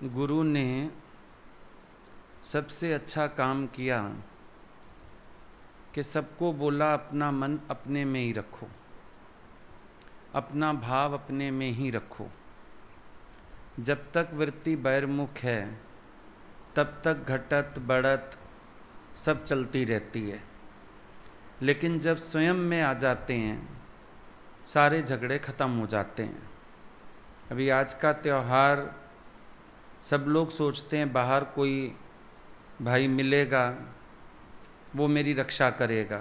गुरु ने सबसे अच्छा काम किया कि सबको बोला अपना मन अपने में ही रखो, अपना भाव अपने में ही रखो। जब तक वृत्ति बहिर्मुख है तब तक घटत बढ़त सब चलती रहती है, लेकिन जब स्वयं में आ जाते हैं सारे झगड़े ख़त्म हो जाते हैं। अभी आज का त्यौहार सब लोग सोचते हैं बाहर कोई भाई मिलेगा वो मेरी रक्षा करेगा,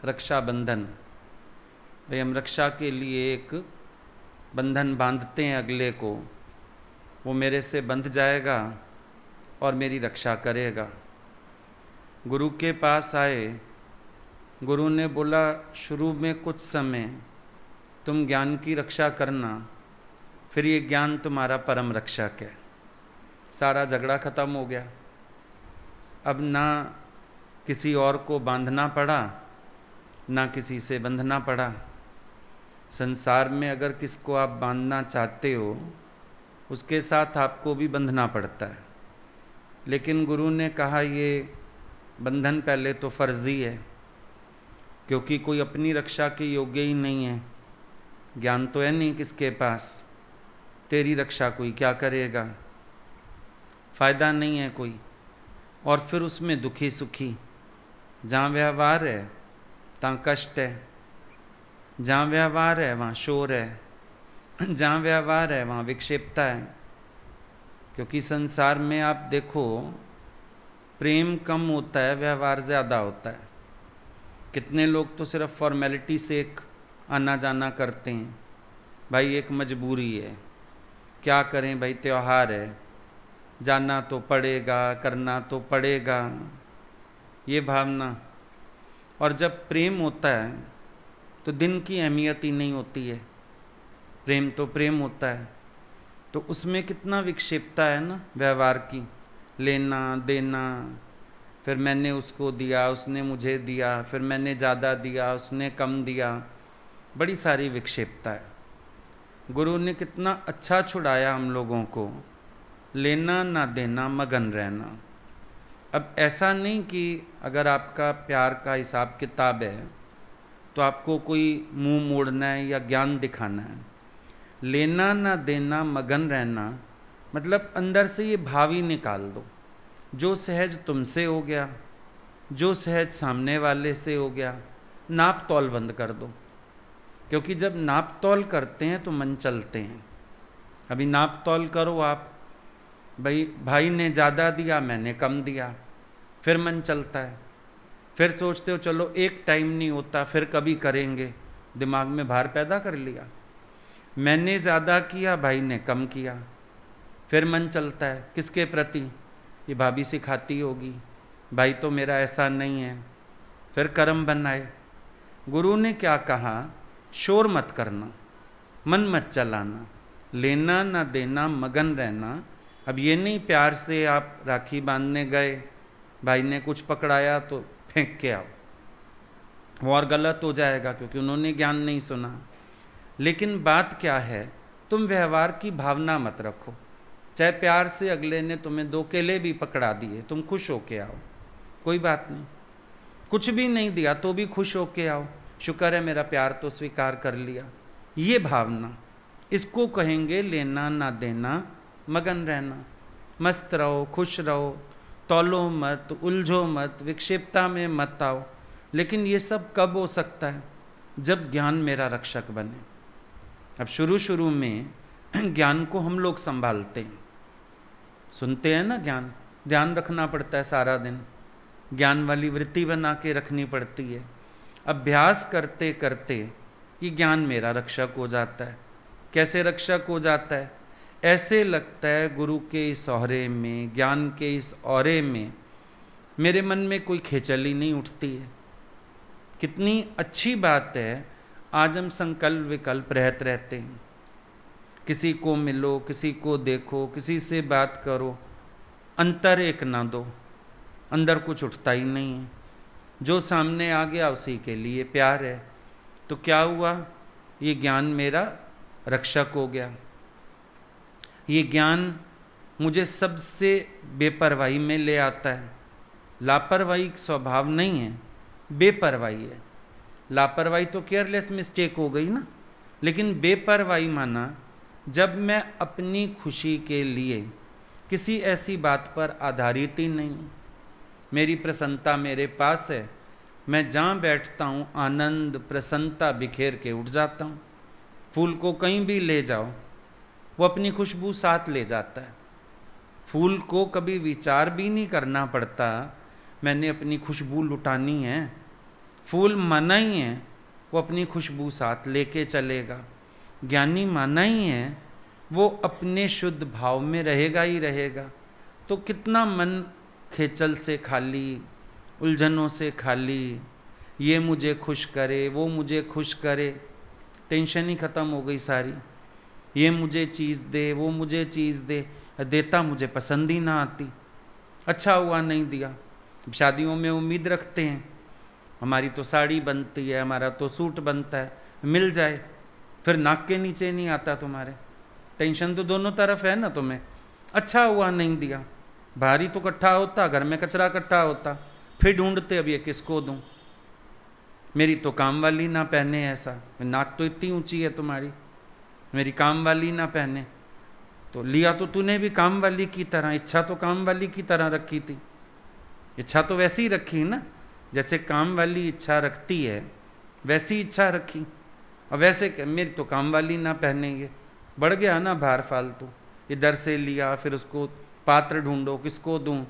रक्षाबंधन। भाई हम रक्षा के लिए एक बंधन बांधते हैं अगले को, वो मेरे से बंध जाएगा और मेरी रक्षा करेगा। गुरु के पास आए, गुरु ने बोला शुरू में कुछ समय तुम ज्ञान की रक्षा करना, फिर ये ज्ञान तुम्हारा परम रक्षक है। सारा झगड़ा खत्म हो गया। अब ना किसी और को बांधना पड़ा, ना किसी से बंधना पड़ा। संसार में अगर किसको आप बांधना चाहते हो उसके साथ आपको भी बंधना पड़ता है, लेकिन गुरु ने कहा ये बंधन पहले तो फर्जी है, क्योंकि कोई अपनी रक्षा के योग्य ही नहीं है। ज्ञान तो है नहीं किसके पास, तेरी रक्षा कोई क्या करेगा, फायदा नहीं है कोई। और फिर उसमें दुखी सुखी, जहाँ व्यवहार है तहाँ कष्ट है, जहाँ व्यवहार है वहाँ शोर है, जहाँ व्यवहार है वहाँ विक्षेपता है। क्योंकि संसार में आप देखो प्रेम कम होता है, व्यवहार ज़्यादा होता है। कितने लोग तो सिर्फ फॉर्मेलिटी से एक आना जाना करते हैं, भाई एक मजबूरी है, क्या करें भाई त्यौहार है, जाना तो पड़ेगा, करना तो पड़ेगा, ये भावना। और जब प्रेम होता है तो दिन की अहमियत ही नहीं होती है। प्रेम तो प्रेम होता है, तो उसमें कितना विक्षेपता है ना व्यवहार की, लेना देना, फिर मैंने उसको दिया उसने मुझे दिया, फिर मैंने ज़्यादा दिया उसने कम दिया, बड़ी सारी विक्षेपता है। गुरु ने कितना अच्छा छुड़ाया हम लोगों को, लेना ना देना मगन रहना। अब ऐसा नहीं कि अगर आपका प्यार का हिसाब किताब है तो आपको कोई मुंह मोड़ना है या ज्ञान दिखाना है। लेना ना देना मगन रहना मतलब अंदर से ये भाव ही निकाल दो, जो सहज तुमसे हो गया, जो सहज सामने वाले से हो गया, नाप तौल बंद कर दो। क्योंकि जब नाप तौल करते हैं तो मन चलते हैं। अभी नाप तौल करो आप, भाई ने ज़्यादा दिया मैंने कम दिया, फिर मन चलता है। फिर सोचते हो चलो एक टाइम नहीं होता फिर कभी करेंगे, दिमाग में भार पैदा कर लिया। मैंने ज़्यादा किया भाई ने कम किया, फिर मन चलता है किसके प्रति, ये भाभी सिखाती होगी, भाई तो मेरा ऐसा नहीं है, फिर कर्म बनाए। गुरु ने क्या कहा, शोर मत करना, मन मत चलाना, लेना ना देना मगन रहना। अब ये नहीं प्यार से आप राखी बांधने गए, भाई ने कुछ पकड़ाया तो फेंक के आओ, वो और गलत हो जाएगा क्योंकि उन्होंने ज्ञान नहीं सुना। लेकिन बात क्या है, तुम व्यवहार की भावना मत रखो। चाहे प्यार से अगले ने तुम्हें 2 केले भी पकड़ा दिए, तुम खुश होके आओ, कोई बात नहीं। कुछ भी नहीं दिया तो भी खुश होके आओ, शुक्र है मेरा प्यार तो स्वीकार कर लिया। ये भावना, इसको कहेंगे लेना ना देना मगन रहना। मस्त रहो, खुश रहो, तौलो मत, उलझो मत, विक्षेपता में मत आओ। लेकिन ये सब कब हो सकता है, जब ज्ञान मेरा रक्षक बने। अब शुरू शुरू में ज्ञान को हम लोग संभालते हैं, सुनते हैं ना ज्ञान, ध्यान रखना पड़ता है सारा दिन, ज्ञान वाली वृत्ति बना के रखनी पड़ती है। अभ्यास करते करते ये ज्ञान मेरा रक्षक हो जाता है। कैसे रक्षक हो जाता है, ऐसे लगता है गुरु के इस औरे में, ज्ञान के इस औरे में मेरे मन में कोई खेचल ही नहीं उठती है। कितनी अच्छी बात है, आज हम संकल्प विकल्प रहते हैं। किसी को मिलो, किसी को देखो, किसी से बात करो, अंतर एक ना दो, अंदर कुछ उठता ही नहीं है। जो सामने आ गया उसी के लिए प्यार है, तो क्या हुआ, ये ज्ञान मेरा रक्षक हो गया। ये ज्ञान मुझे सबसे बेपरवाही में ले आता है। लापरवाही स्वभाव नहीं है, बेपरवाही है। लापरवाही तो केयरलेस मिस्टेक हो गई ना, लेकिन बेपरवाही माना जब मैं अपनी खुशी के लिए किसी ऐसी बात पर आधारित ही नहीं, मेरी प्रसन्नता मेरे पास है, मैं जहाँ बैठता हूँ आनंद प्रसन्नता बिखेर के उठ जाता हूँ। फूल को कहीं भी ले जाओ, वो अपनी खुशबू साथ ले जाता है। फूल को कभी विचार भी नहीं करना पड़ता मैंने अपनी खुशबू लुटानी है, फूल माना ही है, वो अपनी खुशबू साथ लेके चलेगा। ज्ञानी माना ही है, वो अपने शुद्ध भाव में रहेगा ही रहेगा। तो कितना मन खेचल से खाली, उलझनों से खाली, ये मुझे खुश करे वो मुझे खुश करे, टेंशन ही ख़त्म हो गई सारी। ये मुझे चीज़ दे वो मुझे चीज़ दे, देता मुझे पसंद ही ना आती, अच्छा हुआ नहीं दिया। शादियों में उम्मीद रखते हैं, हमारी तो साड़ी बनती है, हमारा तो सूट बनता है, मिल जाए, फिर नाक के नीचे नहीं आता तुम्हारे। टेंशन तो दोनों तरफ है ना तुम्हें, अच्छा हुआ नहीं दिया। भारी तो इकट्ठा होता, घर में कचरा इकट्ठा होता, फिर ढूंढते अब ये किसको दूं, मेरी तो काम वाली ना पहने ऐसा, नाक तो इतनी ऊंची है तुम्हारी, मेरी काम वाली ना पहने। तो लिया तो तूने भी काम वाली की तरह, इच्छा तो काम वाली की तरह रखी थी, इच्छा तो वैसी ही रखी ना, जैसे काम वाली इच्छा रखती है वैसी इच्छा रखी। और वैसे मेरी तो काम वाली ना पहनेंगे, बढ़ गया ना भार फालतू। इधर से लिया, फिर उसको पात्र ढूंढो किसको दूं,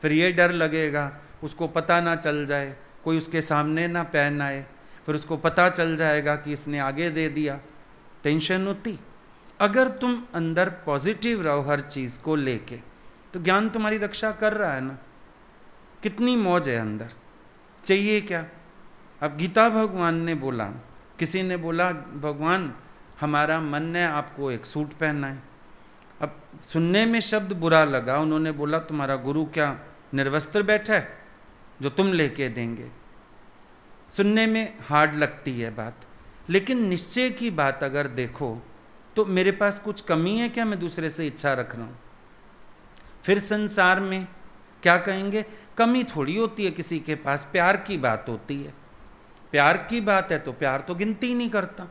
फिर ये डर लगेगा उसको पता ना चल जाए, कोई उसके सामने ना पहन आए, फिर उसको पता चल जाएगा कि इसने आगे दे दिया, टेंशन होती। अगर तुम अंदर पॉजिटिव रहो हर चीज़ को लेके, तो ज्ञान तुम्हारी रक्षा कर रहा है ना, कितनी मौज है अंदर, चाहिए क्या। अब गीता भगवान ने बोला, किसी ने बोला भगवान हमारा मन है आपको एक सूट पहनना है। अब सुनने में शब्द बुरा लगा, उन्होंने बोला तुम्हारा गुरु क्या निर्वस्त्र बैठा है जो तुम लेके देंगे। सुनने में हार्ड लगती है बात, लेकिन निश्चय की बात अगर देखो तो मेरे पास कुछ कमी है क्या, मैं दूसरे से इच्छा रख रहा हूँ। फिर संसार में क्या कहेंगे, कमी थोड़ी होती है किसी के पास, प्यार की बात होती है। प्यार की बात है तो प्यार तो गिनती ही नहीं करता,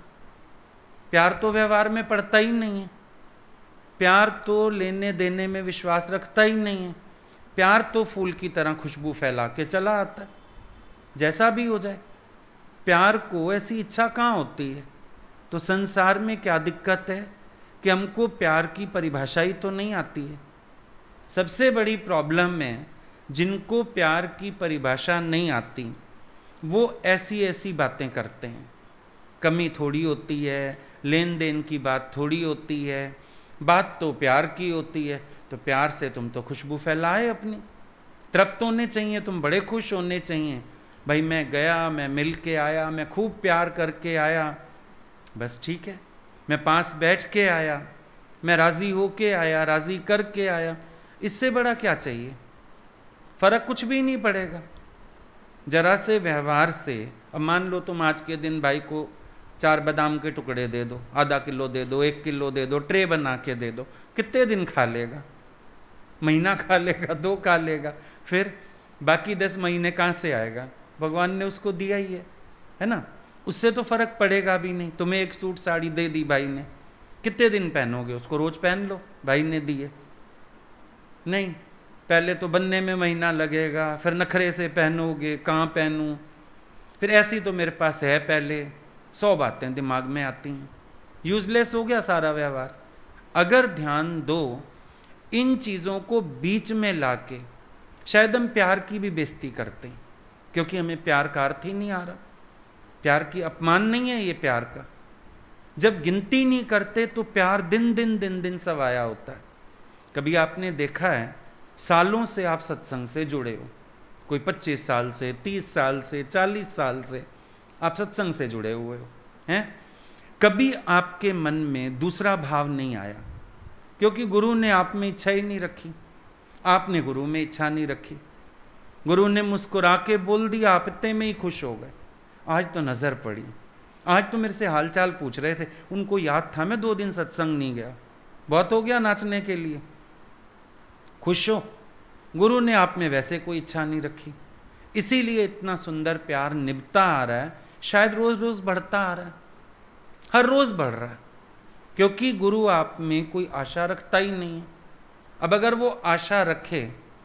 प्यार तो व्यवहार में पड़ता ही नहीं है, प्यार तो लेने देने में विश्वास रखता ही नहीं है। प्यार तो फूल की तरह खुशबू फैला के चला आता है, जैसा भी हो जाए। प्यार को ऐसी इच्छा कहाँ होती है। तो संसार में क्या दिक्कत है कि हमको प्यार की परिभाषा ही तो नहीं आती है। सबसे बड़ी प्रॉब्लम है जिनको प्यार की परिभाषा नहीं आती, वो ऐसी ऐसी बातें करते हैं। कमी थोड़ी होती है, लेन देन की बात थोड़ी होती है, बात तो प्यार की होती है। तो प्यार से तुम तो खुशबू फैलाए अपनी, तृप्त होने चाहिए, तुम बड़े खुश होने चाहिए। भाई मैं गया, मैं मिल के आया, मैं खूब प्यार करके आया, बस ठीक है। मैं पास बैठ के आया, मैं राज़ी हो के आया, राज़ी करके आया, इससे बड़ा क्या चाहिए। फ़र्क कुछ भी नहीं पड़ेगा जरा से व्यवहार से। अब मान लो तुम आज के दिन भाई को 4 बादाम के टुकड़े दे दो, आधा किलो दे दो, 1 किलो दे दो, ट्रे बना के दे दो, कितने दिन खा लेगा, महीना खा लेगा, 2 खा लेगा, फिर बाकी 10 महीने कहाँ से आएगा। भगवान ने उसको दिया ही है ना, उससे तो फर्क पड़ेगा भी नहीं। तुम्हें एक सूट साड़ी दे दी भाई ने, कितने दिन पहनोगे उसको, रोज पहन लो, भाई ने दिए नहीं। पहले तो बनने में महीना लगेगा, फिर नखरे से पहनोगे, कहाँ पहनूं, फिर ऐसी तो मेरे पास है पहले, 100 बातें दिमाग में आती हैं, यूजलेस हो गया सारा व्यवहार। अगर ध्यान दो इन चीज़ों को बीच में लाके, शायद हम प्यार की भी बेइज्जती करते हैं, क्योंकि हमें प्यार का अर्थ ही नहीं आ रहा। प्यार की अपमान नहीं है ये प्यार का। जब गिनती नहीं करते तो प्यार दिन दिन दिन दिन सवाया होता है। कभी आपने देखा है, सालों से आप सत्संग से जुड़े हो, कोई 25 साल से, 30 साल से, 40 साल से आप सत्संग से जुड़े हुए हो हैं, कभी आपके मन में दूसरा भाव नहीं आया, क्योंकि गुरु ने आप में इच्छा ही नहीं रखी, आपने गुरु में इच्छा नहीं रखी। गुरु ने मुस्कुरा के बोल दिया, आप इतने में ही खुश हो गए। आज तो नज़र पड़ी, आज तो मेरे से हालचाल पूछ रहे थे, उनको याद था मैं 2 दिन सत्संग नहीं गया, बहुत हो गया नाचने के लिए, खुश हो। गुरु ने आप में वैसे कोई इच्छा नहीं रखी, इसीलिए इतना सुंदर प्यार निभता आ रहा है, शायद रोज रोज बढ़ता आ रहा है, हर रोज बढ़ रहा है, क्योंकि गुरु आप में कोई आशा रखता ही नहीं है। अब अगर वो आशा रखे,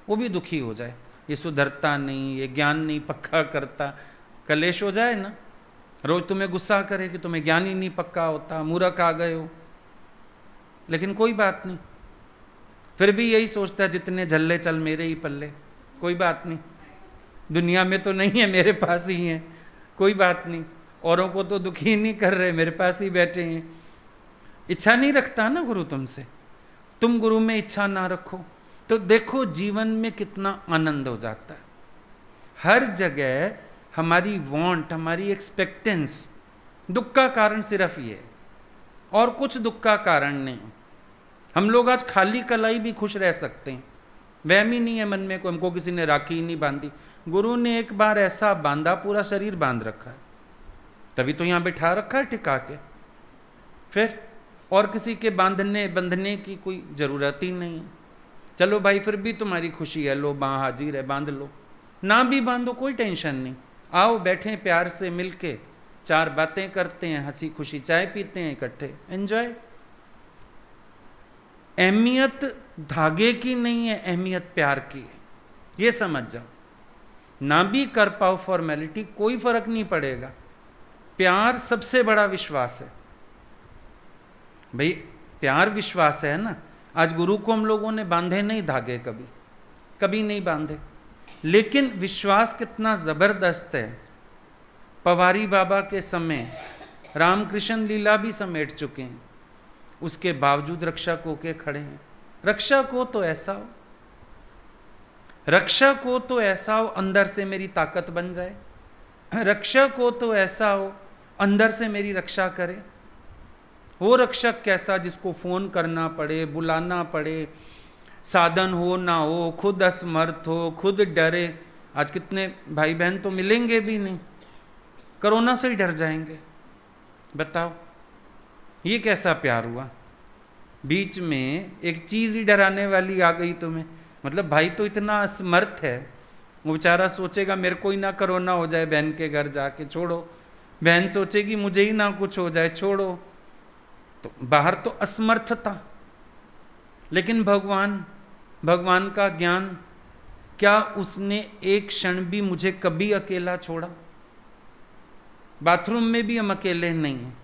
वो भी दुखी हो जाए, ये सुधरता नहीं, ये ज्ञान नहीं पक्का करता, कलेश हो जाए ना। रोज तुम्हें गुस्सा करे कि तुम्हें ज्ञान ही नहीं पक्का होता, मूर्ख आ गए हो, लेकिन कोई बात नहीं, फिर भी यही सोचता है जितने झल्ले चल मेरे ही पल्ले, कोई बात नहीं, दुनिया में तो नहीं है, मेरे पास ही है, कोई बात नहीं, औरों को तो दुखी नहीं कर रहे, मेरे पास ही बैठे हैं। इच्छा नहीं रखता ना गुरु तुमसे, तुम गुरु में इच्छा ना रखो तो देखो जीवन में कितना आनंद हो जाता है। हर जगह हमारी वांट, हमारी एक्सपेक्टेंस दुख का कारण सिर्फ ये है, और कुछ दुख का कारण नहीं। हम लोग आज खाली कलाई भी खुश रह सकते हैं, वहम ही नहीं है मन में, को हमको किसी ने राखी ही नहीं बांधी। गुरु ने एक बार ऐसा बांधा, पूरा शरीर बांध रखा है, तभी तो यहाँ बिठा रखा है टिका के, फिर और किसी के बंधने की कोई जरूरत ही नहीं है। चलो भाई फिर भी तुम्हारी खुशी है, लो बाँ हाजिर है, बांध लो, ना भी बांधो कोई टेंशन नहीं, आओ बैठे प्यार से मिलके, चार बातें करते हैं, हंसी खुशी चाय पीते हैं इकट्ठे, एंजॉय। अहमियत धागे की नहीं है, अहमियत प्यार की है, ये समझ जाओ। ना भी कर पाओ फॉर्मेलिटी, कोई फर्क नहीं पड़ेगा, प्यार सबसे बड़ा विश्वास है भाई, प्यार विश्वास है ना। आज गुरु को हम लोगों ने बांधे नहीं धागे, कभी कभी नहीं बांधे, लेकिन विश्वास कितना जबरदस्त है। पवारी बाबा के समय रामकृष्ण लीला भी समेट चुके हैं, उसके बावजूद रक्षक होके खड़े हैं। रक्षक हो तो ऐसा हो, रक्षक हो तो ऐसा हो अंदर से मेरी ताकत बन जाए, रक्षक हो तो ऐसा हो अंदर से मेरी रक्षा करे। वो रक्षक कैसा, जिसको फोन करना पड़े, बुलाना पड़े, साधन हो ना हो, खुद असमर्थ हो, खुद डरे। आज कितने भाई बहन तो मिलेंगे भी नहीं, कोरोना से ही डर जाएंगे। बताओ ये कैसा प्यार हुआ। बीच में एक चीज ही डराने वाली आ गई तुम्हें, मतलब भाई तो इतना असमर्थ है, वो बेचारा सोचेगा मेरे को ही ना कोरोना हो जाए बहन के घर जाके, छोड़ो। बहन सोचेगी मुझे ही ना कुछ हो जाए, छोड़ो। तो बाहर तो असमर्थता, लेकिन भगवान का ज्ञान, क्या उसने एक क्षण भी मुझे कभी अकेला छोड़ा? बाथरूम में भी हम अकेले नहीं हैं,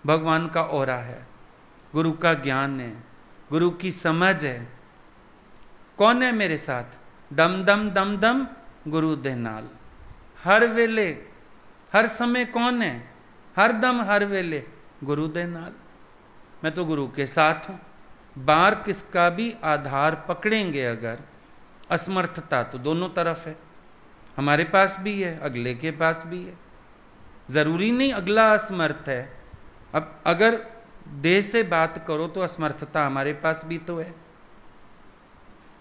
भगवान का औरा है, गुरु का ज्ञान है, गुरु की समझ है। कौन है मेरे साथ? दम दम दम दम गुरु दे नाल, हर वेले हर समय कौन है? हर दम हर वेले गुरु दे नाल। मैं तो गुरु के साथ हूं। बार किसका भी आधार पकड़ेंगे अगर, असमर्थता तो दोनों तरफ है, हमारे पास भी है, अगले के पास भी है। जरूरी नहीं अगला असमर्थ है। अब अगर देह से बात करो तो असमर्थता हमारे पास भी तो है।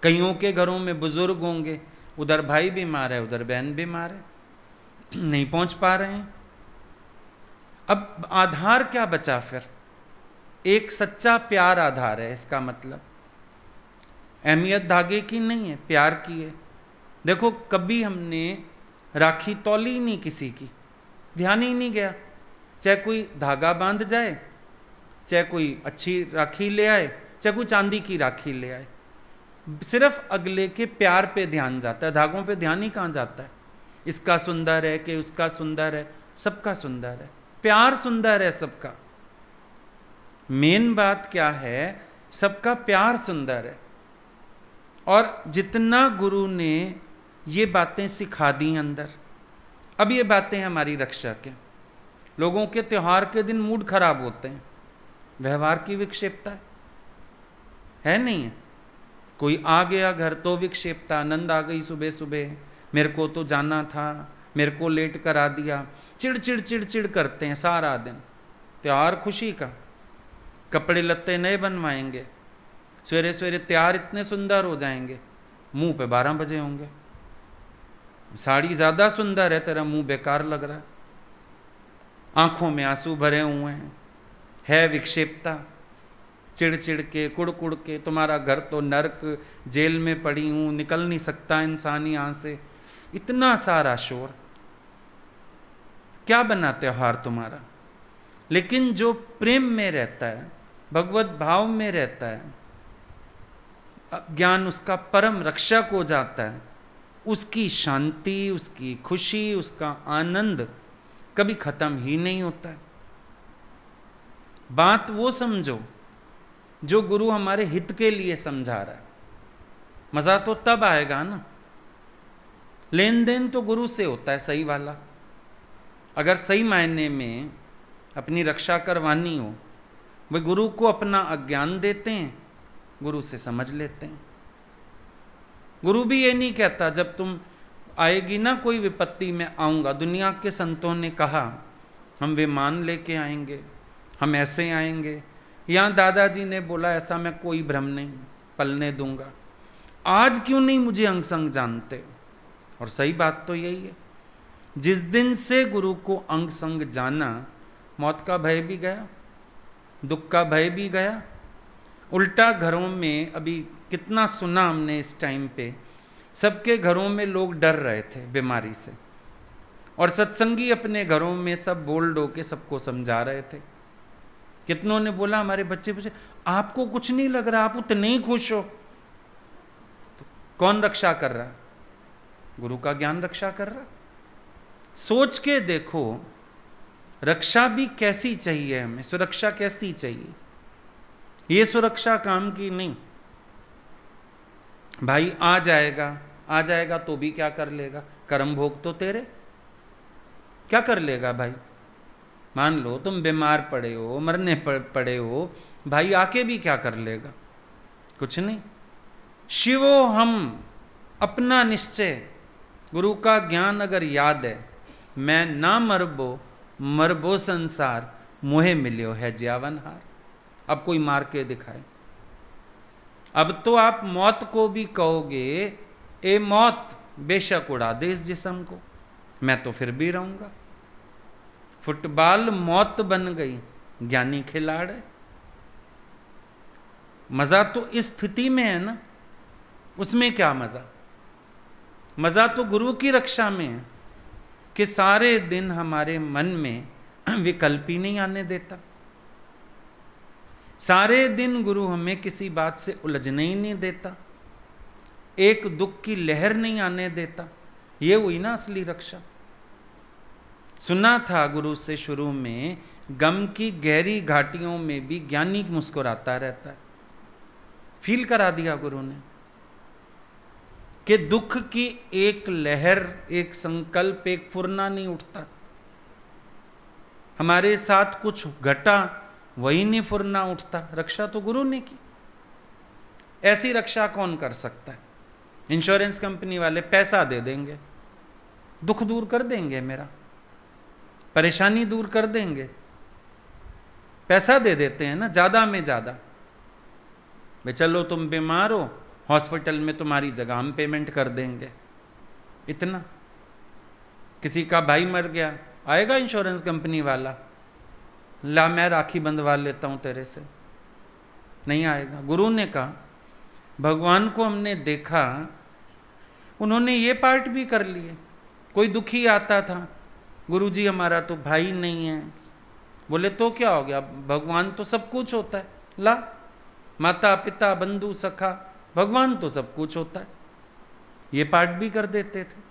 कईयों के घरों में बुजुर्ग होंगे, उधर भाई बीमार है, उधर बहन बीमार है, नहीं पहुंच पा रहे हैं। अब आधार क्या बचा फिर? एक सच्चा प्यार आधार है। इसका मतलब अहमियत धागे की नहीं है, प्यार की है। देखो कभी हमने राखी तौली नहीं किसी की, ध्यान ही नहीं गया। चाहे कोई धागा बांध जाए, चाहे कोई अच्छी राखी ले आए, चाहे कोई चांदी की राखी ले आए, सिर्फ अगले के प्यार पे ध्यान जाता है, धागों पे ध्यान ही कहाँ जाता है। इसका सुंदर है कि उसका सुंदर है, सबका सुंदर है, प्यार सुंदर है सबका। मेन बात क्या है? सबका प्यार सुंदर है। और जितना गुरु ने ये बातें सिखा दी अंदर, अब ये बातें हमारी रक्षा के। लोगों के त्योहार के दिन मूड खराब होते हैं, व्यवहार की विक्षेपता है नहीं है। कोई आ गया घर तो विक्षेपता, आनंद आ गई सुबह सुबह, मेरे को तो जाना था, मेरे को लेट करा दिया, चिड़ चिड़ चिड़ चिड़ करते हैं सारा दिन। त्योहार खुशी का, कपड़े लत्ते नए बनवाएंगे, सवेरे सवेरे तैयार इतने सुंदर हो जाएंगे, मुंह पे 12 बजे होंगे। साड़ी ज़्यादा सुंदर है, तेरा मुंह बेकार लग रहा है, आंखों में आंसू भरे हुए हैं, है विक्षेपता। चिड़ चिड़ के, कुड़ कुड़ के, तुम्हारा घर तो नर्क, जेल में पड़ी हूँ, निकल नहीं सकता इंसान यहाँ से, इतना सारा शोर, क्या बना त्योहार तुम्हारा। लेकिन जो प्रेम में रहता है, भगवत भाव में रहता है, ज्ञान उसका परम रक्षक हो जाता है, उसकी शांति, उसकी खुशी, उसका आनंद कभी खत्म ही नहीं होता है। बात वो समझो जो गुरु हमारे हित के लिए समझा रहा है। मजा तो तब आएगा ना, लेन देन तो गुरु से होता है सही वाला। अगर सही मायने में अपनी रक्षा करवानी हो, वे गुरु को अपना अज्ञान देते हैं, गुरु से समझ लेते हैं। गुरु भी ये नहीं कहता जब तुम आएगी ना कोई विपत्ति में आऊंगा। दुनिया के संतों ने कहा हम विमान लेके आएंगे, हम ऐसे आएंगे। यहाँ दादाजी ने बोला ऐसा मैं कोई भ्रम नहीं पलने दूंगा। आज क्यों नहीं मुझे अंग संग जानते? और सही बात तो यही है, जिस दिन से गुरु को अंग संग जाना, मौत का भय भी गया, दुख का भय भी गया। उल्टा घरों में अभी कितना सुना हमने इस टाइम पे, सबके घरों में लोग डर रहे थे बीमारी से, और सत्संगी अपने घरों में सब बोल्ड होके सबको समझा रहे थे। कितनों ने बोला, हमारे बच्चे पूछे आपको कुछ नहीं लग रहा, आप उतने ही खुश हो। तो कौन रक्षा कर रहा? गुरु का ज्ञान रक्षा कर रहा। सोच के देखो, रक्षा भी कैसी चाहिए हमें, सुरक्षा कैसी चाहिए। ये सुरक्षा काम की नहीं। भाई आ जाएगा तो भी क्या कर लेगा? कर्म भोग तो तेरे, क्या कर लेगा भाई? मान लो तुम बीमार पड़े हो, मरने पड़े हो, भाई आके भी क्या कर लेगा? कुछ नहीं। शिवो हम, अपना निश्चय, गुरु का ज्ञान अगर याद है, मैं ना मरबो संसार, मोहे मिलियो है ज्यावन हार। अब कोई मार के दिखाए। अब तो आप मौत को भी कहोगे, ए मौत बेशक उड़ा दे इस जिस्म को, मैं तो फिर भी रहूंगा। फुटबॉल मौत बन गई, ज्ञानी खिलाड़ है। मजा तो इस स्थिति में है ना, उसमें क्या मजा? मजा तो गुरु की रक्षा में है कि सारे दिन हमारे मन में विकल्प ही नहीं आने देता। सारे दिन गुरु हमें किसी बात से उलझने ही नहीं देता, एक दुख की लहर नहीं आने देता। ये हुई ना असली रक्षा। सुना था गुरु से शुरू में, गम की गहरी घाटियों में भी ज्ञानी मुस्कुराता रहता है। फील करा दिया गुरु ने कि दुख की एक लहर, एक संकल्प, एक फुरना नहीं उठता। हमारे साथ कुछ घटा, वही नहीं फुरना उठता। रक्षा तो गुरु ने की। ऐसी रक्षा कौन कर सकता है? इंश्योरेंस कंपनी वाले पैसा दे देंगे, दुख दूर कर देंगे, मेरा परेशानी दूर कर देंगे। पैसा दे देते हैं ना, ज्यादा में ज्यादा। भाई चलो तुम बीमार हो, हॉस्पिटल में तुम्हारी जगह हम पेमेंट कर देंगे, इतना। किसी का भाई मर गया, आएगा इंश्योरेंस कंपनी वाला, ला मैं राखी बंधवा लेता हूं तेरे से? नहीं आएगा। गुरु ने कहा, भगवान को हमने देखा, उन्होंने ये पार्ट भी कर लिए। कोई दुखी आता था, गुरुजी हमारा तो भाई नहीं है। बोले तो क्या हो गया, भगवान तो सब कुछ होता है। ला, माता पिता बंधु सखा, भगवान तो सब कुछ होता है। ये पार्ट भी कर देते थे।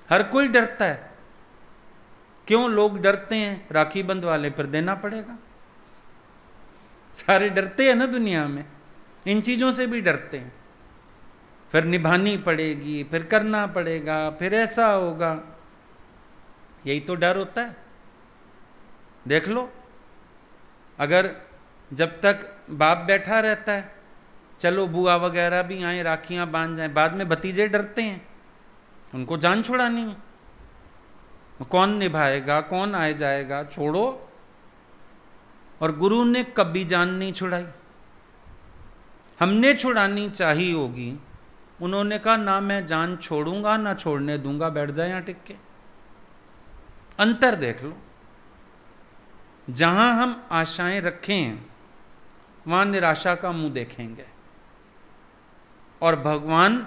हर कोई डरता है। क्यों लोग डरते हैं? राखी बंधवाले पर देना पड़ेगा। सारे डरते हैं ना दुनिया में, इन चीजों से भी डरते हैं। फिर निभानी पड़ेगी, फिर करना पड़ेगा, फिर ऐसा होगा। यही तो डर होता है। देख लो, अगर जब तक बाप बैठा रहता है, चलो बुआ वगैरह भी आए, राखियां बांध जाएं, बाद में भतीजे डरते हैं, उनको जान छुड़ानी है। कौन निभाएगा, कौन आए जाएगा, छोड़ो। और गुरु ने कभी जान नहीं छुड़ाई। हमने छुड़ानी चाहिए होगी, उन्होंने कहा ना मैं जान छोड़ूंगा ना छोड़ने दूंगा, बैठ जाए यहां टिक के। अंतर देख लो। जहां हम आशाएं रखें वहां निराशा का मुंह देखेंगे। और भगवान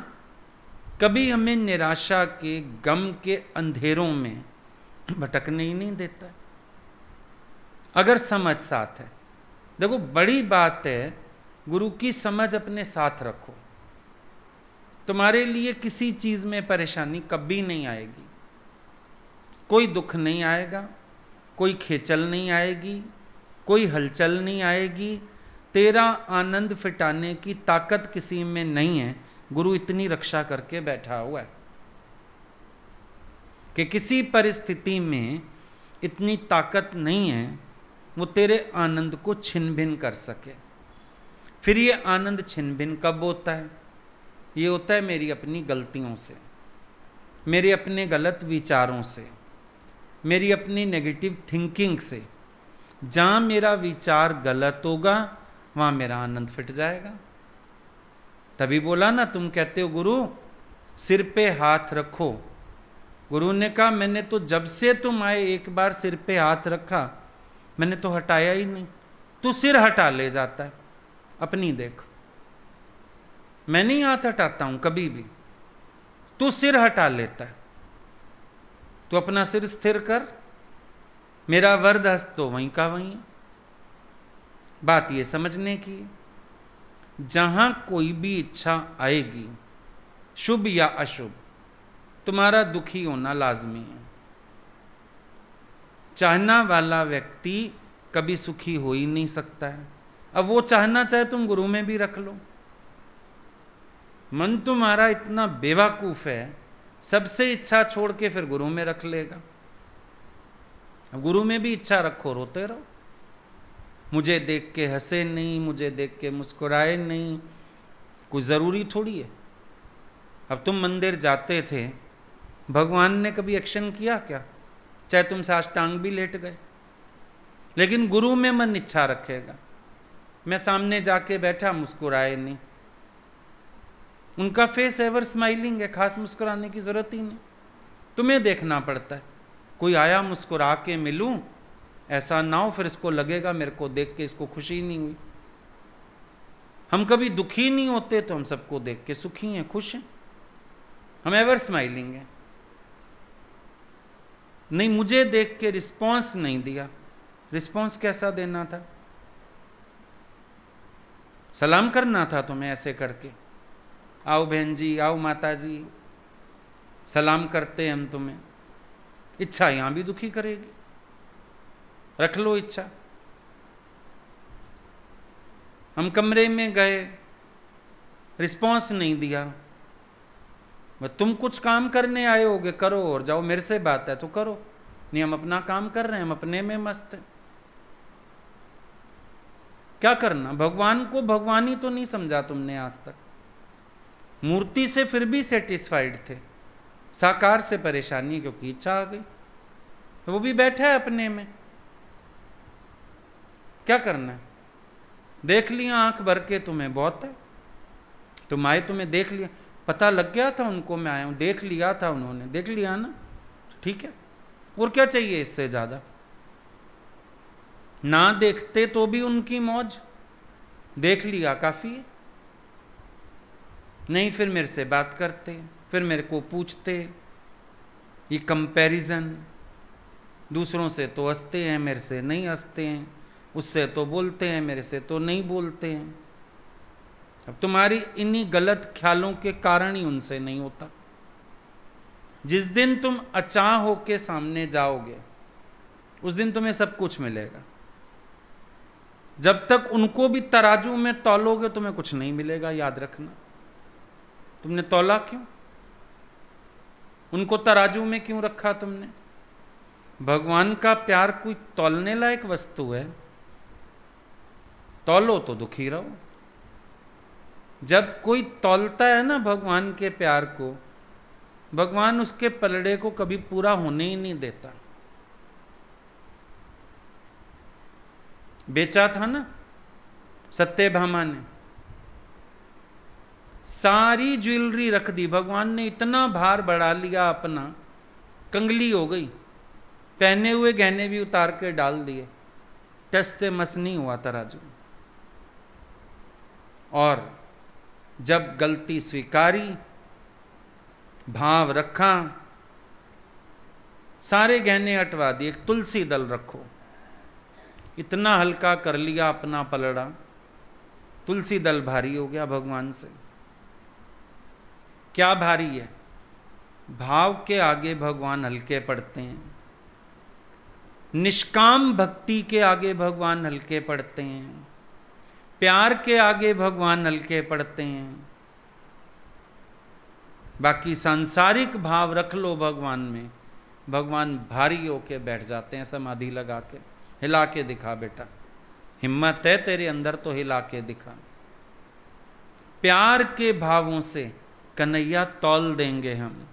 कभी हमें निराशा के, गम के अंधेरों में भटकने ही नहीं देता, अगर समझ साथ है। देखो बड़ी बात है, गुरु की समझ अपने साथ रखो, तुम्हारे लिए किसी चीज में परेशानी कभी नहीं आएगी, कोई दुख नहीं आएगा, कोई खेचल नहीं आएगी, कोई हलचल नहीं आएगी। तेरा आनंद फिटाने की ताकत किसी में नहीं है। गुरु इतनी रक्षा करके बैठा हुआ है कि किसी परिस्थिति में इतनी ताकत नहीं है वो तेरे आनंद को छिन भिन कर सके। फिर ये आनंद छिन भिन कब होता है? ये होता है मेरी अपनी गलतियों से, मेरे अपने गलत विचारों से, मेरी अपनी नेगेटिव थिंकिंग से। जहां मेरा विचार गलत होगा वहां मेरा आनंद फिट जाएगा। तभी बोला ना, तुम कहते हो गुरु सिर पे हाथ रखो। गुरु ने कहा मैंने तो जब से तुम आए एक बार सिर पे हाथ रखा, मैंने तो हटाया ही नहीं। तू सिर हटा ले जाता है, अपनी देख। मैं नहीं हाथ हटाता हूं कभी भी, तू सिर हटा लेता है। तू अपना सिर स्थिर कर, मेरा वरद हस्त तो वहीं का वहीं है। बात ये समझने की, जहां कोई भी इच्छा आएगी, शुभ या अशुभ, तुम्हारा दुखी होना लाजमी है। चाहना वाला व्यक्ति कभी सुखी हो ही नहीं सकता है। अब वो चाहना चाहे तुम गुरु में भी रख लो। मन तुम्हारा इतना बेवकूफ है, सबसे इच्छा छोड़ के फिर गुरु में रख लेगा। अब गुरु में भी इच्छा रखो, रोते रहो, मुझे देख के हंसे नहीं, मुझे देख के मुस्कुराए नहीं, कुछ ज़रूरी थोड़ी है। अब तुम मंदिर जाते थे, भगवान ने कभी एक्शन किया क्या? चाहे तुम साष्टांग भी लेट गए, लेकिन गुरु में मन इच्छा रखेगा। मैं सामने जाके बैठा, मुस्कुराए नहीं, उनका फेस एवर स्माइलिंग है, खास मुस्कुराने की जरूरत ही नहीं। तुम्हें देखना पड़ता है, कोई आया मुस्कुरा के मिलूं, ऐसा ना हो फिर इसको लगेगा मेरे को देख के इसको खुशी नहीं हुई। हम कभी दुखी नहीं होते तो हम सबको देख के सुखी हैं, खुश हैं, हम एवर स्माइलिंग हैं। नहीं, मुझे देख के रिस्पॉन्स नहीं दिया, रिस्पॉन्स कैसा देना था? सलाम करना था तुम्हें ऐसे करके, आओ बहन जी, आओ माता जी, सलाम करते हम तुम्हें। इच्छा यहां भी दुखी करेगी, रख लो इच्छा। हम कमरे में गए, रिस्पॉन्स नहीं दिया, तुम कुछ काम करने आए होगे, करो और जाओ, मेरे से बात है तो करो। नहीं, हम अपना काम कर रहे हैं, हम अपने में मस्त हैं। क्या करना? भगवान को भगवान ही तो नहीं समझा तुमने आज तक। मूर्ति से फिर भी सेटिस्फाइड थे, साकार से परेशानी क्योंकि इच्छा आ गई। वो भी बैठा है अपने में, क्या करना है? देख लिया आंख भर के तुम्हें, बहुत है। तुम आए, तुम्हें देख लिया, पता लग गया था उनको मैं आया हूं, देख लिया था उन्होंने, देख लिया ना, ठीक है। और क्या चाहिए इससे ज्यादा? ना देखते तो भी उनकी मौज, देख लिया काफी है। नहीं, फिर मेरे से बात करते, फिर मेरे को पूछते। ये कंपैरिजन, दूसरों से तो हंसते हैं, मेरे से नहीं हंसते हैं, उससे तो बोलते हैं, मेरे से तो नहीं बोलते हैं। अब तुम्हारी इन्हीं गलत ख्यालों के कारण ही उनसे नहीं होता। जिस दिन तुम अचाह होके सामने जाओगे, उस दिन तुम्हें सब कुछ मिलेगा। जब तक उनको भी तराजू में तौलोगे, तुम्हें कुछ नहीं मिलेगा, याद रखना। तुमने तौला क्यों? उनको तराजू में क्यों रखा तुमने? भगवान का प्यार कोई तौलने लायक वस्तु है? तौलो तो दुखी रहो। जब कोई तौलता है ना भगवान के प्यार को, भगवान उसके पलड़े को कभी पूरा होने ही नहीं देता। बेचा था ना सत्यभामा ने, सारी ज्वेलरी रख दी, भगवान ने इतना भार बढ़ा लिया अपना, कंगली हो गई, पहने हुए गहने भी उतार के डाल दिए, टस से मस नहीं हुआ तराजू। और जब गलती स्वीकारी, भाव रखा, सारे गहने हटवा दिए, तुलसी दल रखो, इतना हल्का कर लिया अपना पलड़ा, तुलसी दल भारी हो गया भगवान से। क्या भारी है? भाव के आगे भगवान हल्के पड़ते हैं, निष्काम भक्ति के आगे भगवान हल्के पड़ते हैं, प्यार के आगे भगवान हल्के पड़ते हैं। बाकी सांसारिक भाव रख लो भगवान में, भगवान भारी होके बैठ जाते हैं समाधि लगा के। हिला के दिखा बेटा, हिम्मत है तेरे अंदर तो हिला के दिखा। प्यार के भावों से कन्हैया तौल देंगे हम,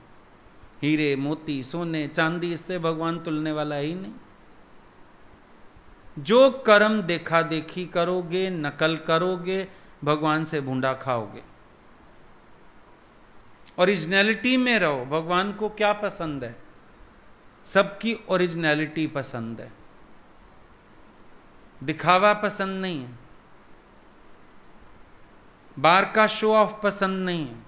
हीरे मोती सोने चांदी, इससे भगवान तुलने वाला ही नहीं। जो कर्म देखा देखी करोगे, नकल करोगे, भगवान से भूंडा खाओगे। ओरिजिनलिटी में रहो। भगवान को क्या पसंद है? सबकी ओरिजिनलिटी पसंद है, दिखावा पसंद नहीं है, बाहर का शो ऑफ पसंद नहीं है।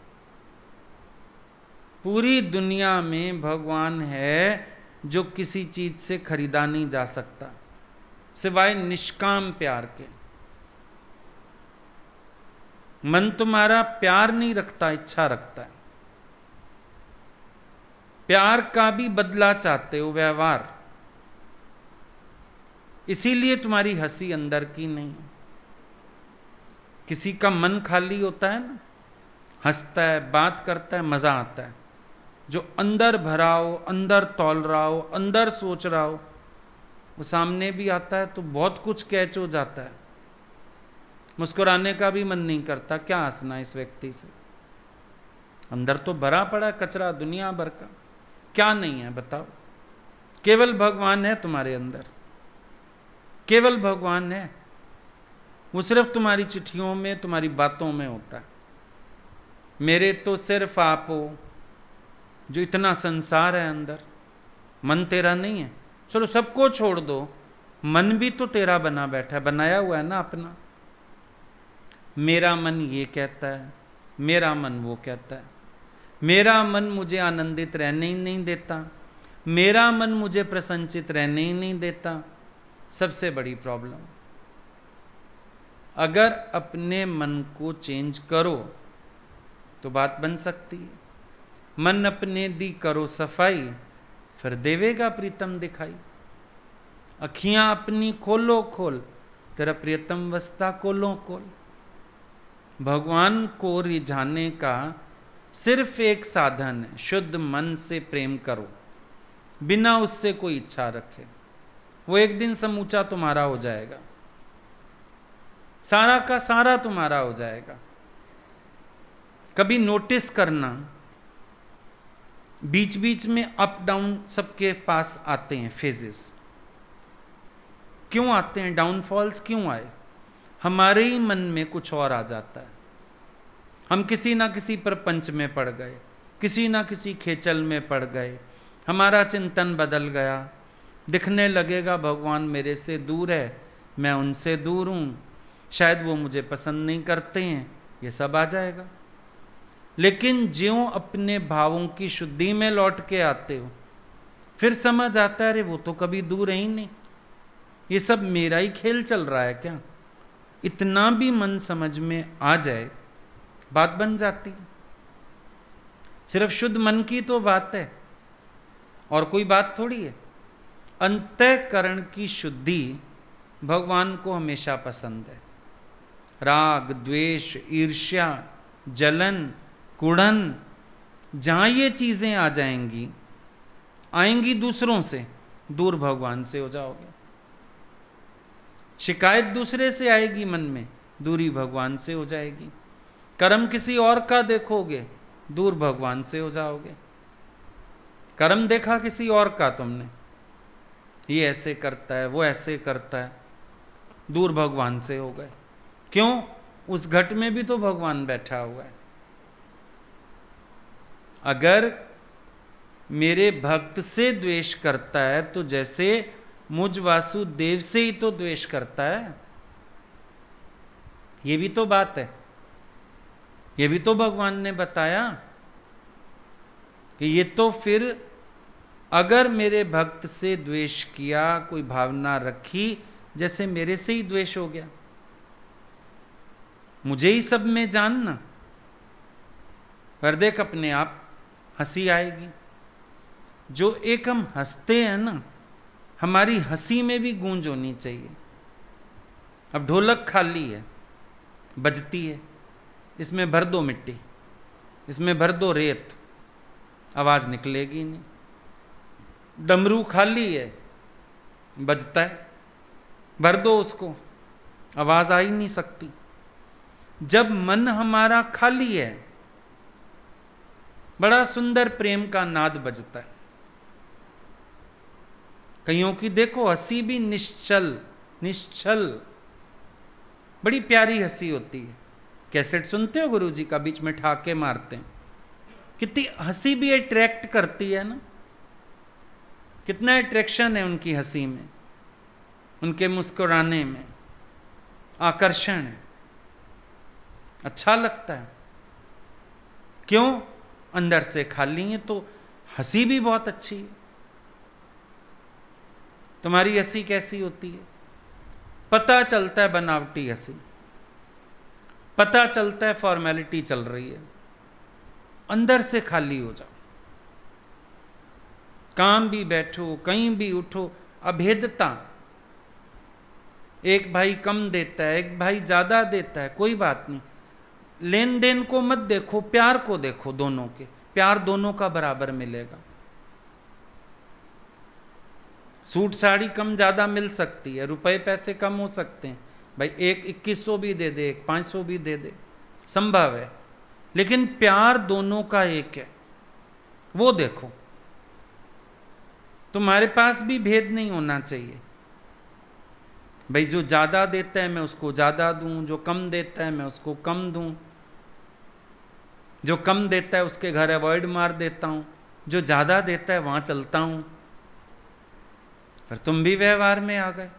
पूरी दुनिया में भगवान है जो किसी चीज से खरीदा नहीं जा सकता सिवाय निष्काम प्यार के। मन तुम्हारा प्यार नहीं रखता, इच्छा रखता है। प्यार का भी बदला चाहते हो, व्यवहार। इसीलिए तुम्हारी हंसी अंदर की नहीं। किसी का मन खाली होता है ना, हंसता है, बात करता है, मजा आता है। जो अंदर भरा हो, अंदर तौल रहा हो, अंदर सोच रहा हो, वो सामने भी आता है तो बहुत कुछ कैच हो जाता है। मुस्कुराने का भी मन नहीं करता, क्या हंसना इस व्यक्ति से। अंदर तो भरा पड़ा कचरा दुनिया भर का, क्या नहीं है बताओ। केवल भगवान है तुम्हारे अंदर, केवल भगवान है। वो सिर्फ तुम्हारी चिट्ठियों में, तुम्हारी बातों में होता है। मेरे तो सिर्फ आप हो, जो इतना संसार है अंदर। मन तेरा नहीं है, चलो सबको छोड़ दो, मन भी तो तेरा बना बैठा है, बनाया हुआ है ना अपना। मेरा मन ये कहता है, मेरा मन वो कहता है, मेरा मन मुझे आनंदित रहने ही नहीं देता, मेरा मन मुझे प्रसन्नचित रहने ही नहीं देता। सबसे बड़ी प्रॉब्लम। अगर अपने मन को चेंज करो तो बात बन सकती है। मन अपने दी करो सफाई, फिर देवेगा प्रीतम दिखाई। अखियां अपनी खोलो खोल, तेरा प्रियतम वस्ता खोलो खोल। भगवान को रिझाने का सिर्फ एक साधन है, शुद्ध मन से प्रेम करो, बिना उससे कोई इच्छा रखे। वो एक दिन समूचा तुम्हारा हो जाएगा, सारा का सारा तुम्हारा हो जाएगा। कभी नोटिस करना, बीच बीच में अप डाउन सबके पास आते हैं फेजेस। क्यों आते हैं? डाउनफॉल्स क्यों आए? हमारे ही मन में कुछ और आ जाता है। हम किसी ना किसी प्रपंच में पड़ गए, किसी ना किसी खेचल में पड़ गए, हमारा चिंतन बदल गया। दिखने लगेगा भगवान मेरे से दूर है, मैं उनसे दूर हूँ, शायद वो मुझे पसंद नहीं करते हैं, ये सब आ जाएगा। लेकिन ज्यों अपने भावों की शुद्धि में लौट के आते हो, फिर समझ आता है अरे वो तो कभी दूर है ही नहीं, ये सब मेरा ही खेल चल रहा है क्या। इतना भी मन समझ में आ जाए, बात बन जाती। सिर्फ शुद्ध मन की तो बात है, और कोई बात थोड़ी है। अंतःकरण की शुद्धि भगवान को हमेशा पसंद है। राग, द्वेष, ईर्ष्या, जलन, कुढ़न, जहां ये चीजें आ जाएंगी, आएंगी दूसरों से, दूर भगवान से हो जाओगे। शिकायत दूसरे से आएगी मन में, दूरी भगवान से हो जाएगी। कर्म किसी और का देखोगे, दूर भगवान से हो जाओगे। कर्म देखा किसी और का तुमने, ये ऐसे करता है, वो ऐसे करता है, दूर भगवान से हो गए। क्यों? उस घट में भी तो भगवान बैठा हुआ है। अगर मेरे भक्त से द्वेष करता है तो जैसे मुझ वासुदेव से ही तो द्वेष करता है, ये भी तो बात है। ये भी तो भगवान ने बताया कि ये तो फिर अगर मेरे भक्त से द्वेष किया, कोई भावना रखी, जैसे मेरे से ही द्वेष हो गया, मुझे ही सब में जानना। पर देख अपने आप हंसी आएगी। जो एक हम हंसते हैं ना, हमारी हंसी में भी गूंज होनी चाहिए। अब ढोलक खाली है, बजती है, इसमें भर दो मिट्टी, इसमें भर दो रेत, आवाज निकलेगी नहीं। डमरू खाली है, बजता है, भर दो उसको, आवाज आ ही नहीं सकती। जब मन हमारा खाली है, बड़ा सुंदर प्रेम का नाद बजता है। कईयों की देखो हंसी भी निश्चल निश्चल, बड़ी प्यारी हंसी होती है। कैसेट सुनते हो गुरुजी का, बीच में ठाके मारते हैं, कितनी हंसी भी अट्रैक्ट करती है ना। कितना अट्रैक्शन है उनकी हंसी में, उनके मुस्कुराने में, आकर्षण है, अच्छा लगता है। क्यों? अंदर से खाली है तो हंसी भी बहुत अच्छी है। तुम्हारी हंसी कैसी होती है? पता चलता है बनावटी हंसी, पता चलता है फॉर्मेलिटी चल रही है। अंदर से खाली हो जाओ, काम भी बैठो, कहीं भी उठो, अभेदता। एक भाई कम देता है, एक भाई ज्यादा देता है, कोई बात नहीं। लेन देन को मत देखो, प्यार को देखो। दोनों के प्यार दोनों का बराबर मिलेगा। सूट साड़ी कम ज्यादा मिल सकती है, रुपए पैसे कम हो सकते हैं, भाई एक 2100 भी दे दे, एक 500 भी दे दे, संभव है। लेकिन प्यार दोनों का एक है, वो देखो। तुम्हारे पास भी भेद नहीं होना चाहिए। भाई जो ज्यादा देता है मैं उसको ज्यादा दूं, जो कम देता है मैं उसको कम दूं, जो कम देता है उसके घर अवॉइड मार देता हूं, जो ज्यादा देता है वहां चलता हूं। पर तुम भी व्यवहार में आ गए।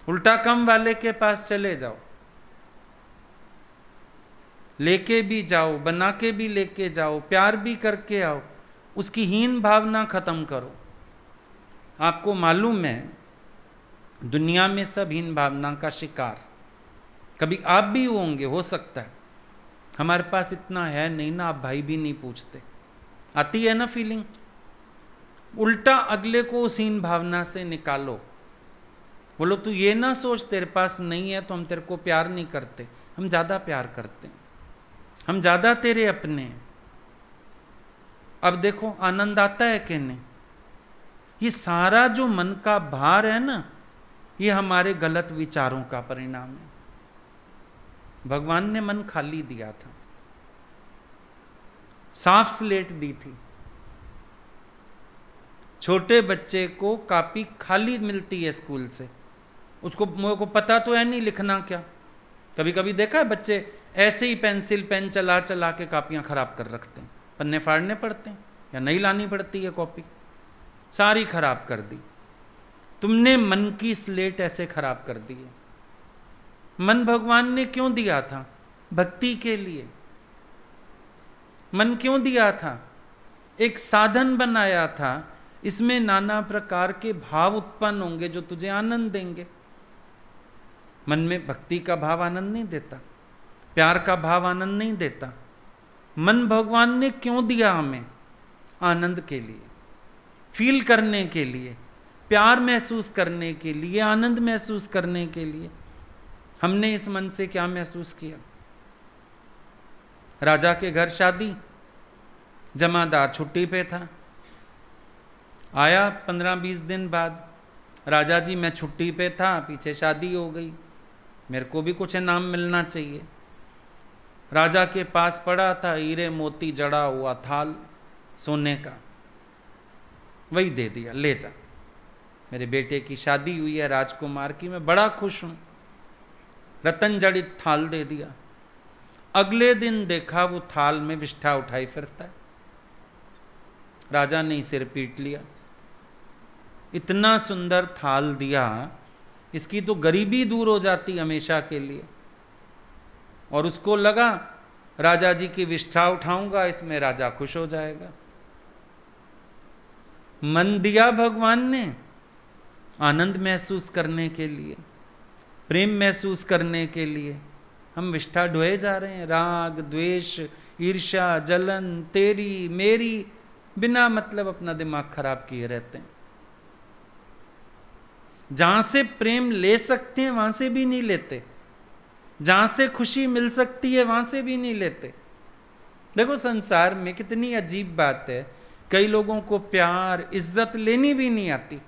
उल्टा कम वाले के पास चले जाओ, लेके भी जाओ, बना के भी लेके जाओ, प्यार भी करके आओ, उसकी हीन भावना खत्म करो। आपको मालूम है दुनिया में सब हीन भावना का शिकार, कभी आप भी होंगे, हो सकता है। हमारे पास इतना है नहीं ना, आप भाई भी नहीं पूछते। आती है ना फीलिंग? उल्टा अगले को उस हीन भावना से निकालो। बोलो तू ये ना सोच तेरे पास नहीं है तो हम तेरे को प्यार नहीं करते, हम ज्यादा प्यार करते हैं, हम ज्यादा तेरे अपने हैं। अब देखो आनंद आता है कि नहीं? ये सारा जो मन का भार है ना, ये हमारे गलत विचारों का परिणाम है। भगवान ने मन खाली दिया था, साफ स्लेट दी थी। छोटे बच्चे को कॉपी खाली मिलती है स्कूल से, उसको मुझे को पता तो है नहीं लिखना क्या। कभी कभी देखा है बच्चे ऐसे ही पेंसिल पेन चला चला के कापियां खराब कर रखते हैं, पन्ने फाड़ने पड़ते हैं या नहीं लानी पड़ती है कॉपी, सारी खराब कर दी। तुमने मन की स्लेट ऐसे खराब कर दी है। मन भगवान ने क्यों दिया था? भक्ति के लिए। मन क्यों दिया था? एक साधन बनाया था, इसमें नाना प्रकार के भाव उत्पन्न होंगे जो तुझे आनंद देंगे। मन में भक्ति का भाव आनंद नहीं देता, प्यार का भाव आनंद नहीं देता। मन भगवान ने क्यों दिया हमें? आनंद के लिए, फील करने के लिए, प्यार महसूस करने के लिए, आनंद महसूस करने के लिए। हमने इस मन से क्या महसूस किया? राजा के घर शादी, जमादार छुट्टी पे था, आया 15-20 दिन बाद, राजा जी मैं छुट्टी पे था, पीछे शादी हो गई, मेरे को भी कुछ इनाम मिलना चाहिए। राजा के पास पड़ा था हीरे मोती जड़ा हुआ थाल सोने का, वही दे दिया, ले जा, मेरे बेटे की शादी हुई है राजकुमार की, मैं बड़ा खुश हूं। रतन जड़ित थाल दे दिया। अगले दिन देखा वो थाल में विष्ठा उठाई फिरता है। राजा ने सिर पीट लिया, इतना सुंदर थाल दिया, इसकी तो गरीबी दूर हो जाती हमेशा के लिए। और उसको लगा राजा जी की विष्ठा उठाऊंगा, इसमें राजा खुश हो जाएगा। मन दिया भगवान ने आनंद महसूस करने के लिए, प्रेम महसूस करने के लिए। हम विष्ठा ढोए जा रहे हैं, राग द्वेष ईर्ष्या जलन तेरी मेरी, बिना मतलब अपना दिमाग खराब किए रहते हैं। जहां से प्रेम ले सकते हैं वहां से भी नहीं लेते, जहां से खुशी मिल सकती है वहां से भी नहीं लेते। देखो संसार में कितनी अजीब बात है, कई लोगों को प्यार इज्जत लेनी भी नहीं आती।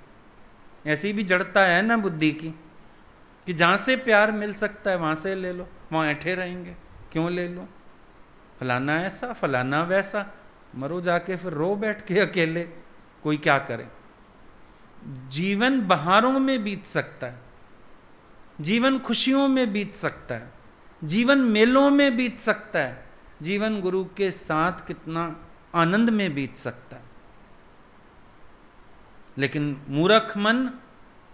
ऐसी भी जड़ता है ना बुद्धि की कि जहां से प्यार मिल सकता है वहां से ले लो, वहां ऐठे रहेंगे, क्यों ले लो, फलाना ऐसा फलाना वैसा, मरो जाके फिर रो बैठ के अकेले, कोई क्या करे। जीवन बहारों में बीत सकता है, जीवन खुशियों में बीत सकता है, जीवन मेलों में बीत सकता है, जीवन गुरु के साथ कितना आनंद में बीत सकता है। लेकिन मूर्ख मन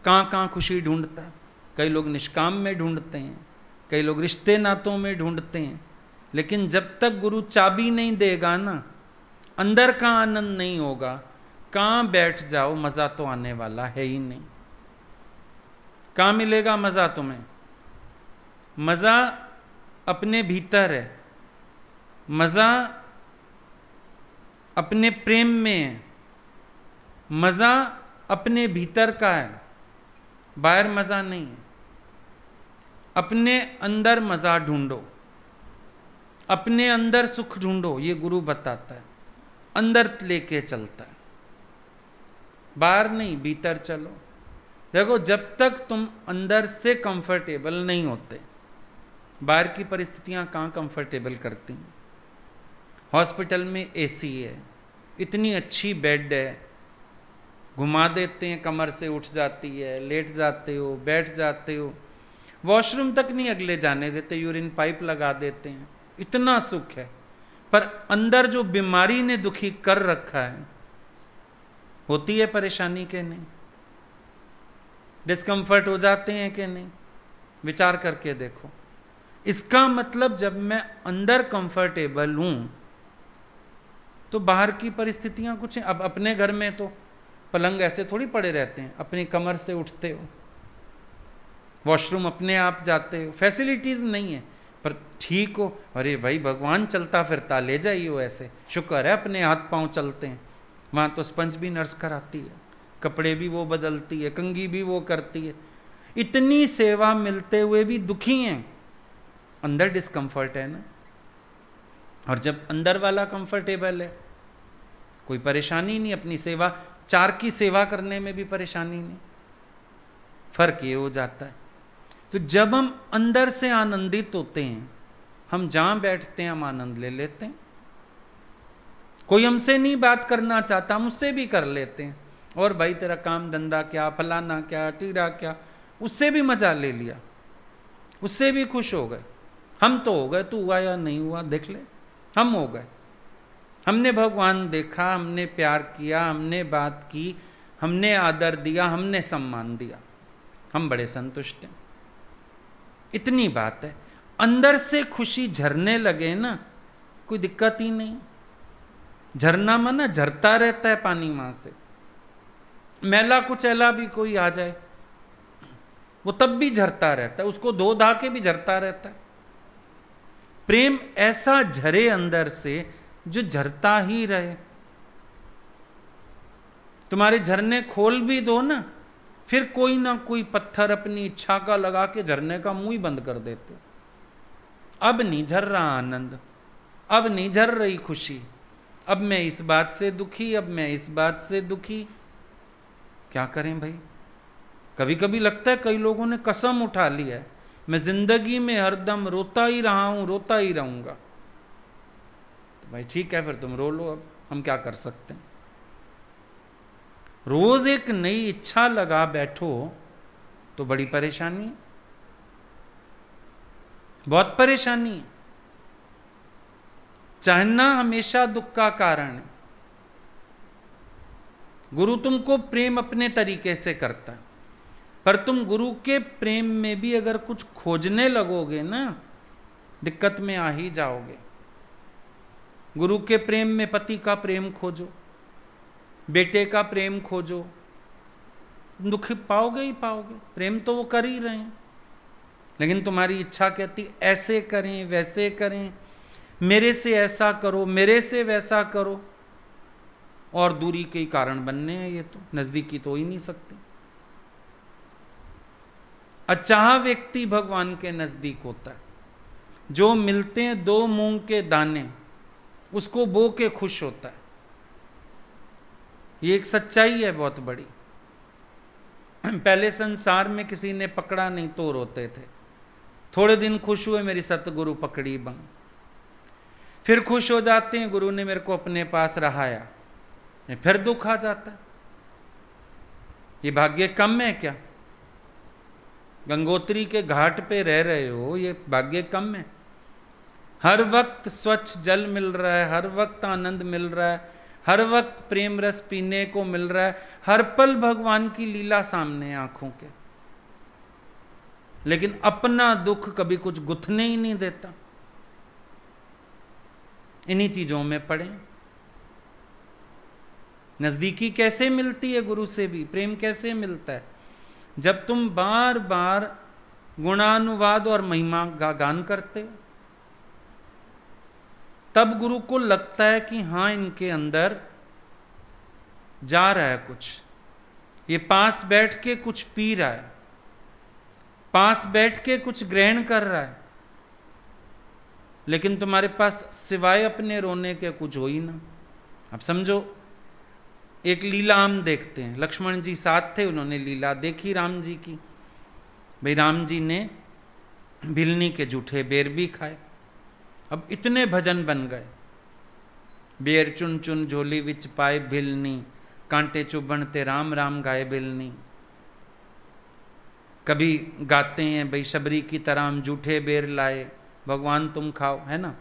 कहां खुशी ढूंढता है। कई लोग निष्काम में ढूंढते हैं, कई लोग रिश्ते नातों में ढूंढते हैं, लेकिन जब तक गुरु चाबी नहीं देगा ना, अंदर का आनंद नहीं होगा, कहां बैठ जाओ मजा तो आने वाला है ही नहीं। कहां मिलेगा मजा तुम्हें? मजा अपने भीतर है, मजा अपने प्रेम में है, मजा अपने भीतर का है, बाहर मजा नहीं है। अपने अंदर मजा ढूंढो, अपने अंदर सुख ढूंढो, ये गुरु बताता है, अंदर लेके चलता है, बाहर नहीं, भीतर चलो। देखो जब तक तुम अंदर से कंफर्टेबल नहीं होते, बाहर की परिस्थितियां कहां कंफर्टेबल करती हैं। हॉस्पिटल में एसी है, इतनी अच्छी बेड है, घुमा देते हैं, कमर से उठ जाती है, लेट जाते हो, बैठ जाते हो, वॉशरूम तक नहीं अगले जाने देते, यूरिन पाइप लगा देते हैं, इतना सुख है। पर अंदर जो बीमारी ने दुखी कर रखा है, होती है परेशानी के नहीं, डिस्कंफर्ट हो जाते हैं कि नहीं, विचार करके देखो। इसका मतलब जब मैं अंदर कंफर्टेबल हूं तो बाहर की परिस्थितियां कुछ हैं। अब अपने घर में तो पलंग ऐसे थोड़ी पड़े रहते हैं, अपनी कमर से उठते हो, वॉशरूम अपने आप जाते हो, फैसिलिटीज नहीं है पर ठीक हो। अरे भाई भगवान चलता फिरता ले जाइए, ऐसे शुक्र है अपने हाथ पांव चलते हैं। वहां तो स्पंज भी नर्स कराती है, कपड़े भी वो बदलती है, कंघी भी वो करती है, इतनी सेवा मिलते हुए भी दुखी हैं, अंदर डिस्कंफर्ट है ना। और जब अंदर वाला कंफर्टेबल है, कोई परेशानी नहीं, अपनी सेवा, चार की सेवा करने में भी परेशानी नहीं, फर्क ये हो जाता है। तो जब हम अंदर से आनंदित होते हैं, हम जहां बैठते हैं हम आनंद ले लेते हैं। कोई हमसे नहीं बात करना चाहता, हम उससे भी कर लेते हैं, और भाई तेरा काम धंधा क्या, फलाना क्या, टीरा क्या, उससे भी मजा ले लिया, उससे भी खुश हो गए। हम तो हो गए, तू हुआ या नहीं हुआ देख ले, हम हो गए। हमने भगवान देखा, हमने प्यार किया, हमने बात की, हमने आदर दिया, हमने सम्मान दिया, हम बड़े संतुष्ट हैं। इतनी बात है। अंदर से खुशी झरने लगे ना, कोई दिक्कत ही नहीं। झरना माना झरता रहता है पानी, वहां से मैला कुचैला भी कोई आ जाए वो तब भी झरता रहता है, उसको धो धा के भी झरता रहता है। प्रेम ऐसा झरे अंदर से जो झरता ही रहे। तुम्हारे झरने खोल भी दो ना, फिर कोई ना कोई पत्थर अपनी इच्छा का लगा के झरने का मुंह ही बंद कर देते। अब नहीं झर रहा आनंद, अब नहीं झर रही खुशी, अब मैं इस बात से दुखी, अब मैं इस बात से दुखी, क्या करें भाई। कभी कभी लगता है कई लोगों ने कसम उठा ली है, मैं जिंदगी में हरदम रोता ही रहा हूं, रोता ही रहूंगा। तो भाई ठीक है, फिर तुम रो लो, अब हम क्या कर सकते हैं। रोज एक नई इच्छा लगा बैठो तो बड़ी परेशानी है, बहुत परेशानी है। चाहना हमेशा दुख का कारण है। गुरु तुमको प्रेम अपने तरीके से करता है, पर तुम गुरु के प्रेम में भी अगर कुछ खोजने लगोगे ना, दिक्कत में आ ही जाओगे। गुरु के प्रेम में पति का प्रेम खोजो, बेटे का प्रेम खोजो, दुख पाओगे ही पाओगे। प्रेम तो वो कर ही रहे हैं, लेकिन तुम्हारी इच्छा कहती ऐसे करें वैसे करें, मेरे से ऐसा करो मेरे से वैसा करो, और दूरी के कारण बनने हैं ये तो, नजदीकी तो हो ही नहीं सकते। अचाह व्यक्ति भगवान के नजदीक होता है। जो मिलते हैं 2 मूंग के दाने, उसको बो के खुश होता है। ये एक सच्चाई है बहुत बड़ी। पहले संसार में किसी ने पकड़ा नहीं तो रोते थे, थोड़े दिन खुश हुए मेरी सतगुरु पकड़ी बंग, फिर खुश हो जाते हैं गुरु ने मेरे को अपने पास रहाया, फिर दुख आ जाता है। ये भाग्य कम है क्या? गंगोत्री के घाट पे रह रहे हो, ये भाग्य कम है? हर वक्त स्वच्छ जल मिल रहा है, हर वक्त आनंद मिल रहा है, हर वक्त प्रेम रस पीने को मिल रहा है, हर पल भगवान की लीला सामने आंखों के, लेकिन अपना दुख कभी कुछ गुथने ही नहीं देता। इन्हीं चीजों में पड़े। नजदीकी कैसे मिलती है गुरु से भी, प्रेम कैसे मिलता है? जब तुम बार बार गुणानुवाद और महिमा का गान करते हो, तब गुरु को लगता है कि हाँ इनके अंदर जा रहा है कुछ, ये पास बैठ के कुछ पी रहा है, पास बैठ के कुछ ग्रहण कर रहा है, लेकिन तुम्हारे पास सिवाय अपने रोने के कुछ हो ही ना। अब समझो एक लीला हम देखते हैं, लक्ष्मण जी साथ थे, उन्होंने लीला देखी राम जी की। भाई राम जी ने भिलनी के जूठे बेर भी खाए। अब इतने भजन बन गए, बेर चुन चुन झोली विच पाए भिलनी, कांटे चुभन ते राम राम गाए भिलनी। कभी गाते हैं भाई शबरी की तरह हम जूठे बेर लाए, भगवान तुम खाओ, है ना।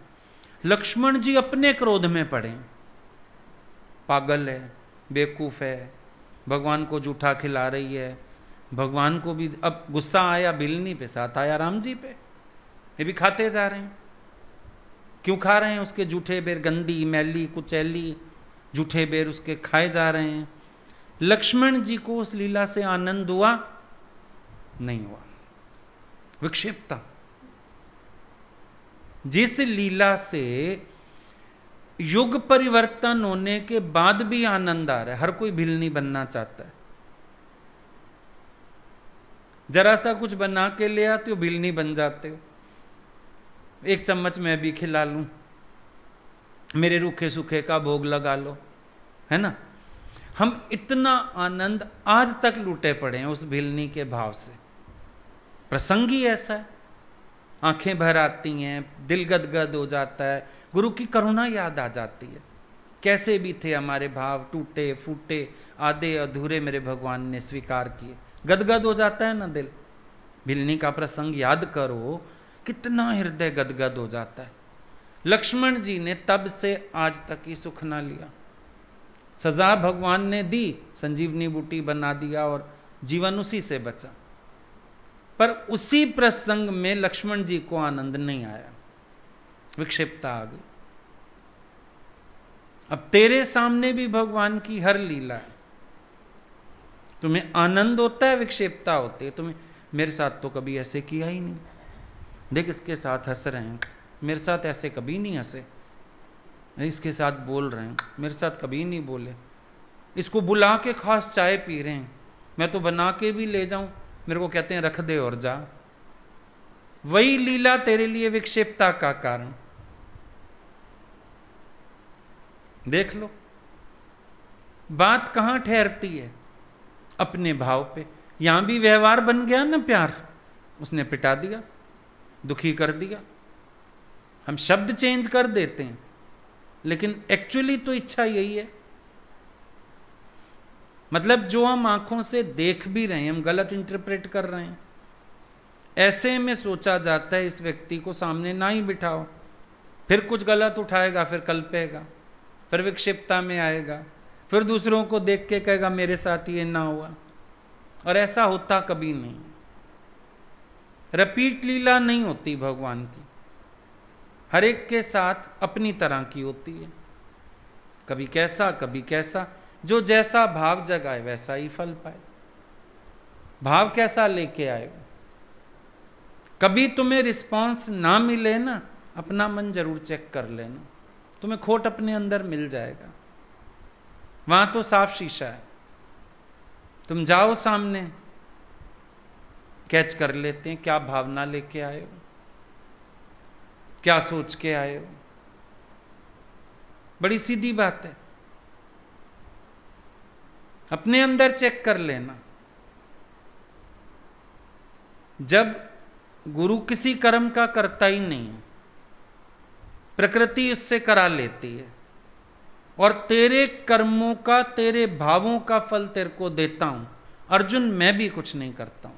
लक्ष्मण जी अपने क्रोध में पड़े, पागल है, बेवकूफ है, भगवान को जूठा खिला रही है। भगवान को भी अब गुस्सा आया भिलनी पे, साथ आया राम जी पे, ये भी खाते जा रहे हैं। क्यों खा रहे हैं? उसके जूठे बेर, गंदी मैली कुचैली जूठे बेर उसके खाए जा रहे हैं। लक्ष्मण जी को उस लीला से आनंद हुआ? नहीं हुआ, विक्षिप्तता। जिस लीला से युग परिवर्तन होने के बाद भी आनंद आ रहा है, हर कोई भिलनी बनना चाहता है। जरा सा कुछ बना के ले आते हो, भिलनी बन जाते हो। एक चम्मच मैं भी खिला लूं, मेरे रूखे सूखे का भोग लगा लो, है ना। हम इतना आनंद आज तक लूटे पड़े हैं उस भिलनी के भाव से। प्रसंग ही ऐसा है, आंखें भर आती हैं, दिल गदगद हो जाता है, गुरु की करुणा याद आ जाती है। कैसे भी थे हमारे भाव, टूटे फूटे आधे अधूरे मेरे भगवान ने स्वीकार किए, गदगद हो जाता है ना दिल। भिलनी का प्रसंग याद करो, कितना हृदय गदगद हो जाता है। लक्ष्मण जी ने तब से आज तक ही सुख ना लिया। सजा भगवान ने दी, संजीवनी बूटी बना दिया और जीवन उसी से बचा, पर उसी प्रसंग में लक्ष्मण जी को आनंद नहीं आया, विक्षिप्तता आ गई। अब तेरे सामने भी भगवान की हर लीला है, तुम्हें आनंद होता है, विक्षिप्तता होती है। तुम्हें मेरे साथ तो कभी ऐसे किया ही नहीं, देख इसके साथ हंस रहे हैं, मेरे साथ ऐसे कभी नहीं हंसे, इसके साथ बोल रहे हैं, मेरे साथ कभी नहीं बोले, इसको बुला के खास चाय पी रहे हैं, मैं तो बना के भी ले जाऊं, मेरे को कहते हैं रख दे और जा। वही लीला तेरे लिए विक्षिप्तता का कारण। देख लो बात कहां ठहरती है, अपने भाव पे। यहां भी व्यवहार बन गया ना प्यार, उसने पिटा दिया, दुखी कर दिया। हम शब्द चेंज कर देते हैं, लेकिन एक्चुअली तो इच्छा यही है। मतलब जो हम आंखों से देख भी रहे हैं, हम गलत इंटरप्रेट कर रहे हैं। ऐसे में सोचा जाता है इस व्यक्ति को सामने ना ही बिठाओ, फिर कुछ गलत उठाएगा, फिर कल्पेगा, फिर विक्षिप्तता में आएगा, फिर दूसरों को देख के कहेगा मेरे साथ ये ना हुआ, और ऐसा होता कभी नहीं। रिपीट लीला नहीं होती भगवान की। हर एक के साथ अपनी तरह की होती है, कभी कैसा कभी कैसा। जो जैसा भाव जगाए वैसा ही फल पाए। भाव कैसा लेके आए, कभी तुम्हें रिस्पांस ना मिले ना, अपना मन जरूर चेक कर लेना, तुम्हें खोट अपने अंदर मिल जाएगा। वहां तो साफ शीशा है, तुम जाओ सामने, कैच कर लेते हैं क्या भावना लेके आए हो, क्या सोच के आए हो। बड़ी सीधी बात है, अपने अंदर चेक कर लेना। जब गुरु किसी कर्म का करता ही नहीं है, प्रकृति उससे करा लेती है, और तेरे कर्मों का, तेरे भावों का फल तेरे को देता हूं। अर्जुन, मैं भी कुछ नहीं करता हूं,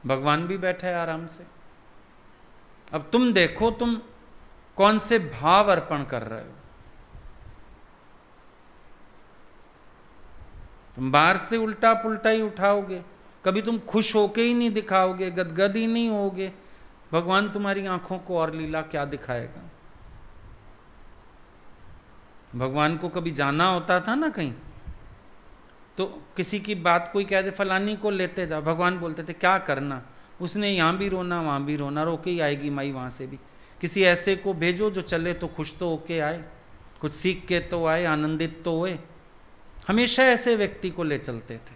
भगवान भी बैठा है आराम से। अब तुम देखो तुम कौन से भाव अर्पण कर रहे हो। तुम बाहर से उल्टा पुल्टा ही उठाओगे, कभी तुम खुश होके ही नहीं दिखाओगे, गदगद ही नहीं होगे, भगवान तुम्हारी आंखों को और लीला क्या दिखाएगा। भगवान को कभी जाना होता था ना कहीं, तो किसी की बात कोई कह दे फलानी को लेते जा, भगवान बोलते थे क्या करना, उसने यहाँ भी रोना वहाँ भी रोना, रोके ही आएगी माई वहाँ से भी। किसी ऐसे को भेजो जो चले तो खुश तो होके आए, कुछ सीख के तो आए, आनंदित तो हुए। हमेशा ऐसे व्यक्ति को ले चलते थे।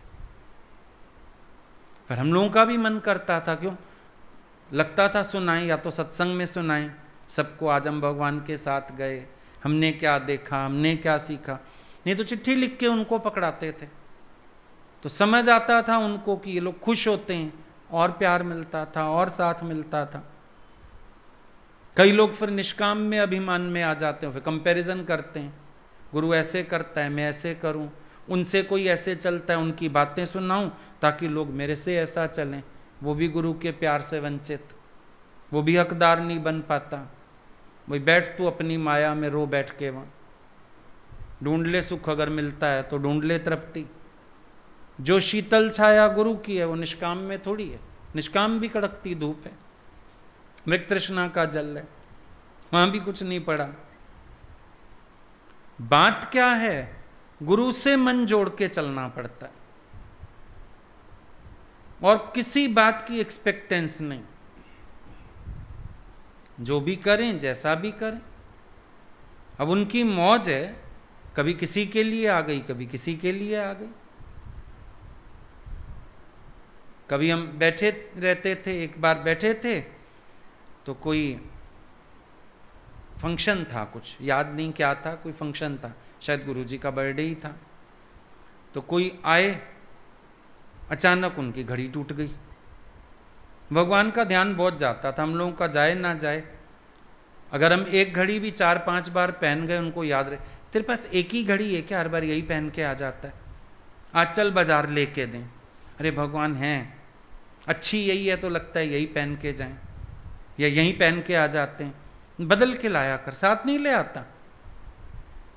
पर हम लोगों का भी मन करता था, क्यों लगता था सुनाएं, या तो सत्संग में सुनाएं सबको, आज हम भगवान के साथ गए, हमने क्या देखा, हमने क्या सीखा। नहीं तो चिट्ठी लिख के उनको पकड़ाते थे, तो समझ आता था उनको कि ये लोग खुश होते हैं, और प्यार मिलता था और साथ मिलता था। कई लोग फिर निष्काम में अभिमान में आ जाते हैं, फिर कंपैरिजन करते हैं, गुरु ऐसे करता है मैं ऐसे करूं, उनसे कोई ऐसे चलता है उनकी बातें सुनाऊं ताकि लोग मेरे से ऐसा चलें। वो भी गुरु के प्यार से वंचित, वो भी हकदार नहीं बन पाता। वही बैठ तू अपनी माया में, रो बैठ के वहां, ढूंढ ले सुख, अगर मिलता है तो ढूंढ ले तृप्ति। जो शीतल छाया गुरु की है वो निष्काम में थोड़ी है, निष्काम भी कड़कती धूप है, मृग तृष्णा का जल है, वहां भी कुछ नहीं पड़ा। बात क्या है, गुरु से मन जोड़ के चलना पड़ता है, और किसी बात की एक्सपेक्टेंस नहीं, जो भी करें जैसा भी करें। अब उनकी मौज है, कभी किसी के लिए आ गई, कभी किसी के लिए आ गई। कभी हम बैठे रहते थे, एक बार बैठे थे तो कोई फंक्शन था, कुछ याद नहीं क्या था, कोई फंक्शन था, शायद गुरुजी का बर्थडे ही था। तो कोई आए, अचानक उनकी घड़ी टूट गई। भगवान का ध्यान बहुत जाता था हम लोगों का, जाए ना जाए, अगर हम एक घड़ी भी 4-5 बार पहन गए, उनको याद रहे, तेरे पास एक ही घड़ी है क्या, हर बार यही पहन के आ जाता है, आज चल बाजार लेके दें। अरे भगवान हैं, अच्छी यही है तो लगता है यही पहन के जाएं, या यहीं पहन के आ जाते हैं, बदल के लाया कर, साथ नहीं ले आता।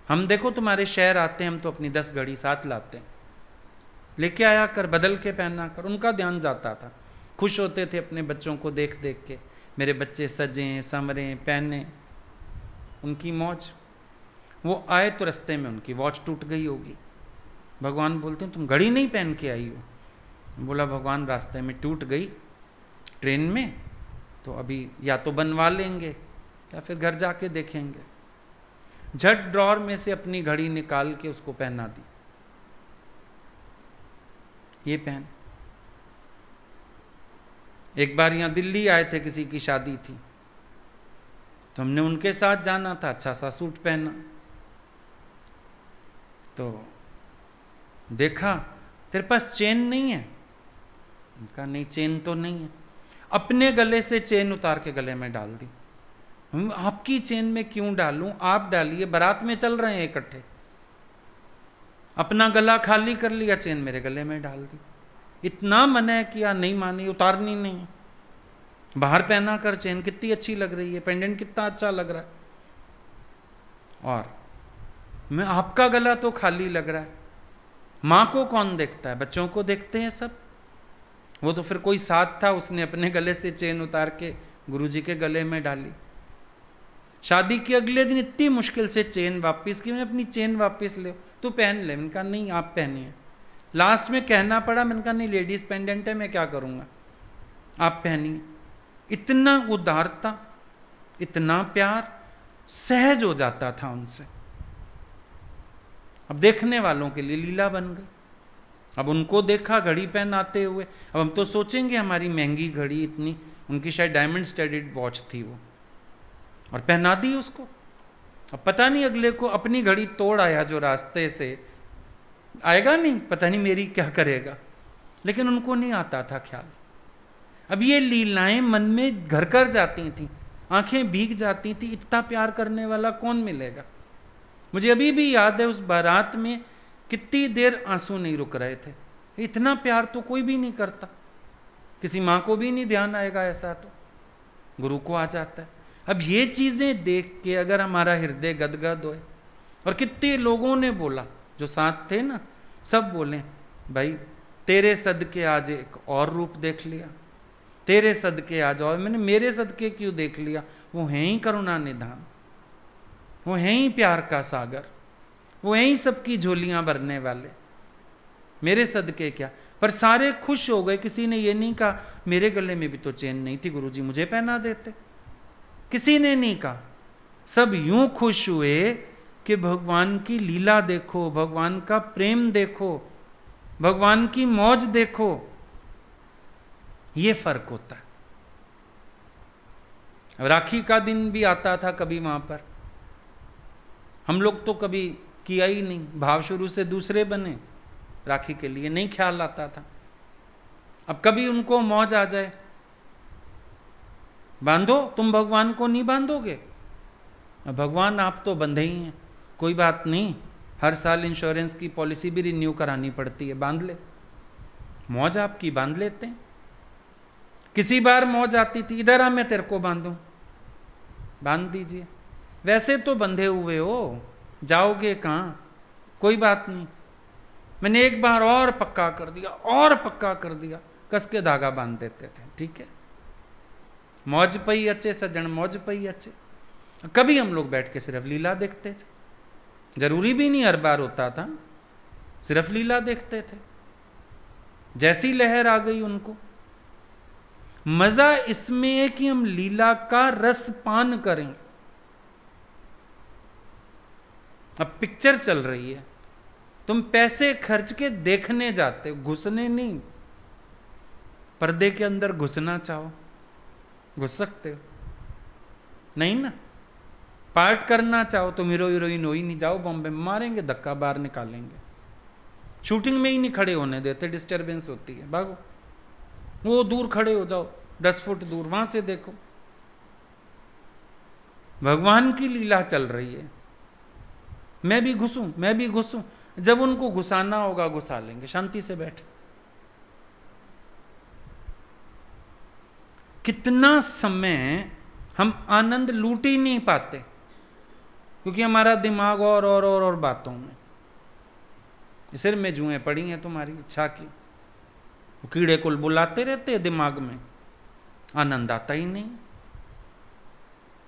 हम देखो तुम्हारे शहर आते हैं, हम तो अपनी 10 घड़ी साथ लाते हैं, लेके आया कर, बदल के पहना कर। उनका ध्यान जाता था, खुश होते थे अपने बच्चों को देख देख के, मेरे बच्चे सजें संवरें पहने, उनकी मौज। वो आए तो रास्ते में उनकी वॉच टूट गई होगी, भगवान बोलते हैं तुम घड़ी नहीं पहन के आई हो। बोला भगवान रास्ते में टूट गई ट्रेन में, तो अभी या तो बनवा लेंगे या फिर घर जाके देखेंगे। झट ड्रॉर में से अपनी घड़ी निकाल के उसको पहना दी, ये पहन। एक बार यहाँ दिल्ली आए थे, किसी की शादी थी, तो हमने उनके साथ जाना था, अच्छा सा सूट पहना, तो देखा तेरे पास चेन नहीं है, उनका नहीं चेन तो नहीं है, अपने गले से चेन उतार के गले में डाल दी। आपकी चेन में क्यों डालूं, आप डालिए, बारात में चल रहे हैं इकट्ठे, अपना गला खाली कर लिया, चेन मेरे गले में डाल दी। इतना मना किया, नहीं मानी, उतारनी नहीं, बाहर पहना कर चेन, कितनी अच्छी लग रही है, पेंडेंट कितना अच्छा लग रहा है, और मैं आपका गला तो खाली लग रहा है। माँ को कौन देखता है, बच्चों को देखते हैं सब। वो तो फिर कोई साथ था, उसने अपने गले से चेन उतार के गुरुजी के गले में डाली। शादी के अगले दिन इतनी मुश्किल से चेन वापस की, मैंने अपनी चेन वापस ले, तू पहन ले। मैंने कहा नहीं आप पहनिए। लास्ट में कहना पड़ा, मैंने कहा नहीं लेडीज पेंडेंट है, मैं क्या करूँगा, आप पहनिए। इतना उदारता, इतना प्यार, सहज हो जाता था उनसे। अब देखने वालों के लिए लीला बन गई। अब उनको देखा घड़ी पहनाते हुए, अब हम तो सोचेंगे हमारी महंगी घड़ी इतनी, उनकी शायद डायमंड स्टडीड वॉच थी वो, और पहना दी उसको। अब पता नहीं अगले को अपनी घड़ी तोड़ आया जो रास्ते से आएगा, नहीं पता नहीं मेरी क्या करेगा, लेकिन उनको नहीं आता था ख्याल। अब ये लीलाएं मन में घर कर जाती थी, आंखें भीग जाती थी। इतना प्यार करने वाला कौन मिलेगा। मुझे अभी भी याद है उस बारात में कितनी देर आंसू नहीं रुक रहे थे। इतना प्यार तो कोई भी नहीं करता, किसी माँ को भी नहीं ध्यान आएगा ऐसा, तो गुरु को आ जाता है। अब ये चीजें देख के अगर हमारा हृदय गदगद होए, और कितने लोगों ने बोला जो साथ थे ना, सब बोले भाई तेरे सदके आज एक और रूप देख लिया, तेरे सदके आज। और मैंने मेरे सदके क्यों देख लिया, वो है ही करुणा निधान, वो है ही प्यार का सागर, वो है ही सबकी झोलियां भरने वाले, मेरे सदके क्या। पर सारे खुश हो गए, किसी ने ये नहीं कहा मेरे गले में भी तो चेन नहीं थी गुरुजी, मुझे पहना देते, किसी ने नहीं कहा। सब यूं खुश हुए कि भगवान की लीला देखो, भगवान का प्रेम देखो, भगवान की मौज देखो। ये फर्क होता है। राखी का दिन भी आता था कभी वहां पर, हम लोग तो कभी किया ही नहीं, भाव शुरू से दूसरे बने, राखी के लिए नहीं ख्याल आता था। अब कभी उनको मौज आ जाए, बांधो, तुम भगवान को नहीं बांधोगे, भगवान आप तो बंधे ही हैं, कोई बात नहीं, हर साल इंश्योरेंस की पॉलिसी भी रिन्यू करानी पड़ती है, बांध ले, मौज आपकी, बांध लेते हैं। किसी बार मौज आती थी, इधर आ मैं तेरे को बांधूं, बांध दीजिए, वैसे तो बंधे हुए हो, जाओगे कहां, कोई बात नहीं। मैंने एक बार और पक्का कर दिया, और पक्का कर दिया, कस के धागा बांध देते थे, ठीक है। मौज पई अच्छे सज्जन, मौज पई अच्छे। कभी हम लोग बैठ के सिर्फ लीला देखते थे, जरूरी भी नहीं हर बार होता था, सिर्फ लीला देखते थे। जैसी लहर आ गई उनको, मजा इसमें है कि हम लीला का रस पान करें। अब पिक्चर चल रही है, तुम पैसे खर्च के देखने जाते हो, घुसने नहीं। पर्दे के अंदर घुसना चाहो घुस सकते हो, नहीं ना। पार्ट करना चाहो तो हीरो हीरोइन हो ही नहीं, जाओ बॉम्बे में, मारेंगे धक्का, बाहर निकालेंगे, शूटिंग में ही नहीं खड़े होने देते, डिस्टरबेंस होती है, भागो, वो दूर खड़े हो जाओ, 10 फुट दूर, वहां से देखो। भगवान की लीला चल रही है, मैं भी घुसूं, मैं भी घुसूं। जब उनको घुसाना होगा घुसा लेंगे, शांति से बैठ। कितना समय हम आनंद लूट ही नहीं पाते, क्योंकि हमारा दिमाग और बातों में। सिर में जुएं पड़ी हैं तुम्हारी इच्छा की, कीड़े कुल बुलाते रहते दिमाग में, आनंद आता ही नहीं,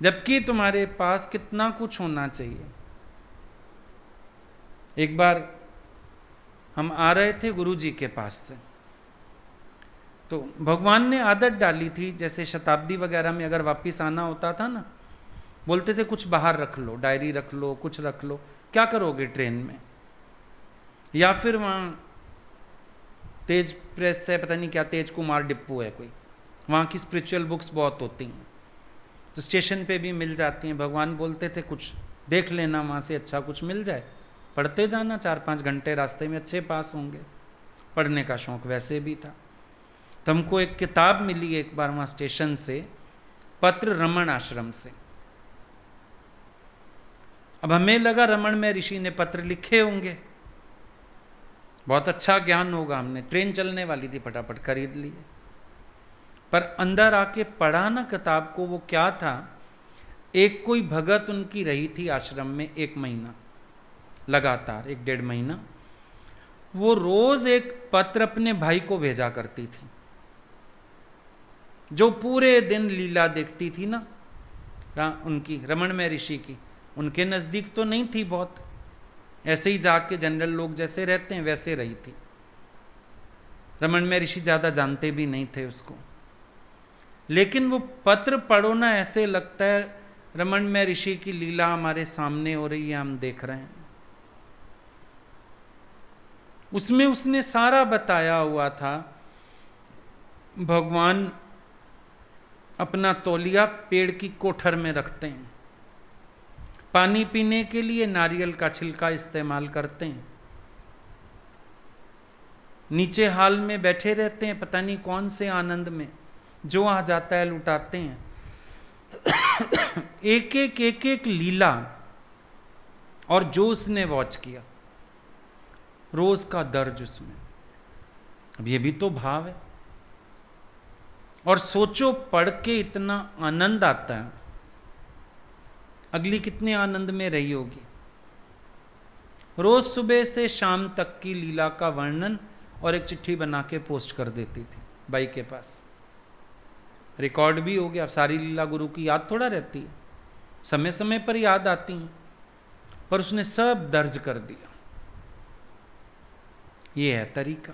जबकि तुम्हारे पास कितना कुछ होना चाहिए। एक बार हम आ रहे थे गुरुजी के पास से, तो भगवान ने आदत डाली थी, जैसे शताब्दी वगैरह में अगर वापस आना होता था ना, बोलते थे कुछ बाहर रख लो, डायरी रख लो, कुछ रख लो, क्या करोगे ट्रेन में, या फिर वहाँ तेज प्रेस है, पता नहीं क्या, तेज कुमार डिप्पू है कोई, वहाँ की स्पिरिचुअल बुक्स बहुत होती हैं, तो स्टेशन पे भी मिल जाती हैं। भगवान बोलते थे कुछ देख लेना वहाँ से, अच्छा कुछ मिल जाए, पढ़ते जाना, 4-5 घंटे रास्ते में अच्छे पास होंगे। पढ़ने का शौक वैसे भी था। तो हमको एक किताब मिली एक बार वहाँ स्टेशन से, पत्र रमण आश्रम से। अब हमें लगा रमण में ऋषि ने पत्र लिखे होंगे, बहुत अच्छा ज्ञान होगा, हमने, ट्रेन चलने वाली थी, फटाफट खरीद लिए। पर अंदर आके पढ़ा ना किताब को, वो क्या था, एक कोई भगत उनकी रही थी आश्रम में 1 महीना लगातार, 1-1.5 महीना, वो रोज एक पत्र अपने भाई को भेजा करती थी। जो पूरे दिन लीला देखती थी ना उनकी, रमणमय ऋषि की, उनके नज़दीक तो नहीं थी बहुत, ऐसे ही जाके जनरल लोग जैसे रहते हैं वैसे रही थी। रमणमय ऋषि ज़्यादा जानते भी नहीं थे उसको, लेकिन वो पत्र पढ़ो ना, ऐसे लगता है रमणमय ऋषि की लीला हमारे सामने हो रही है, हम देख रहे हैं। उसमें उसने सारा बताया हुआ था। भगवान अपना तौलिया पेड़ की कोठर में रखते हैं, पानी पीने के लिए नारियल का छिलका इस्तेमाल करते हैं, नीचे हाल में बैठे रहते हैं, पता नहीं कौन से आनंद में, जो आ जाता है लुटाते हैं। एक एक लीला और जो उसने वॉच किया, रोज का दर्ज उसमें। अब ये भी तो भाव है। और सोचो, पढ़ के इतना आनंद आता है, अगली कितने आनंद में रही होगी। रोज सुबह से शाम तक की लीला का वर्णन और एक चिट्ठी बना के पोस्ट कर देती थी बाई के पास, रिकॉर्ड भी हो गया। अब सारी लीला गुरु की याद थोड़ा रहती है, समय समय पर याद आती हैं, पर उसने सब दर्ज कर दिया। ये है तरीका,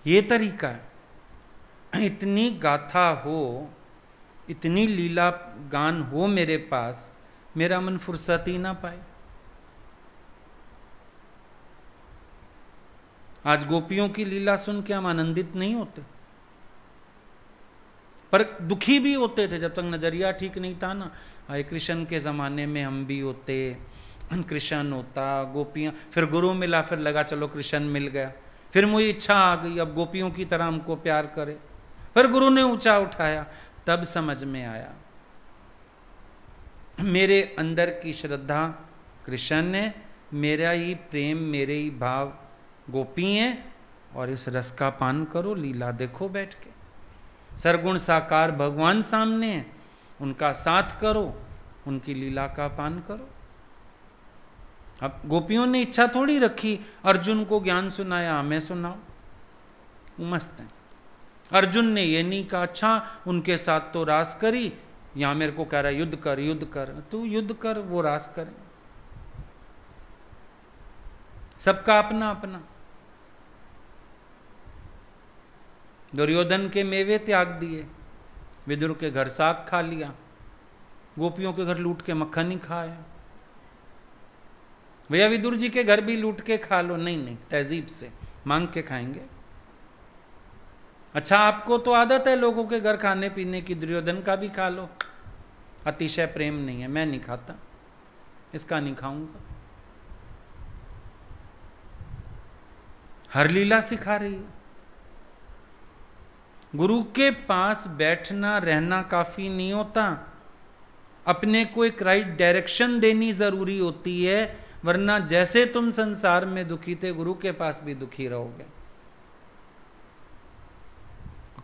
ये तरीका है। इतनी गाथा हो, इतनी लीला गान हो मेरे पास, मेरा मन फुर्सत ही ना पाए। आज गोपियों की लीला सुन के हम आनंदित नहीं होते, पर दुखी भी होते थे जब तक नजरिया ठीक नहीं था ना। कृष्ण के ज़माने में हम भी होते, कृष्ण होता, गोपियाँ, फिर गुरु मिला, फिर लगा चलो कृष्ण मिल गया, फिर मुझे इच्छा आ गई अब गोपियों की तरह हमको प्यार करे, फिर गुरु ने ऊंचा उठाया, तब समझ में आया मेरे अंदर की श्रद्धा कृष्ण ने, मेरा ही प्रेम, मेरे ही भाव गोपी हैं, और इस रस का पान करो, लीला देखो बैठ के। सरगुण साकार भगवान सामने हैं, उनका साथ करो, उनकी लीला का पान करो। अब गोपियों ने इच्छा थोड़ी रखी अर्जुन को ज्ञान सुनाया, हमें सुनाओ, मस्त है। अर्जुन ने ये नहीं कहा अच्छा उनके साथ तो रास करी, यहां मेरे को कह रहा है युद्ध कर, युद्ध कर। तू युद्ध कर, वो रास करे, सबका अपना अपना। दुर्योधन के मेवे त्याग दिए, विदुर के घर साग खा लिया, गोपियों के घर लूट के मक्खन ही खाया। भैया विदुर जी के घर भी लूट के खा लो, नहीं नहीं, तहजीब से मांग के खाएंगे। अच्छा आपको तो आदत है लोगों के घर खाने पीने की, दुर्योधन का भी खा लो, अतिशय प्रेम नहीं है, मैं नहीं खाता, इसका नहीं खाऊंगा। हर लीला सिखा रही है। गुरु के पास बैठना रहना काफी नहीं होता, अपने को एक राइट डायरेक्शन देनी जरूरी होती है, वरना जैसे तुम संसार में दुखी थे गुरु के पास भी दुखी रहोगे।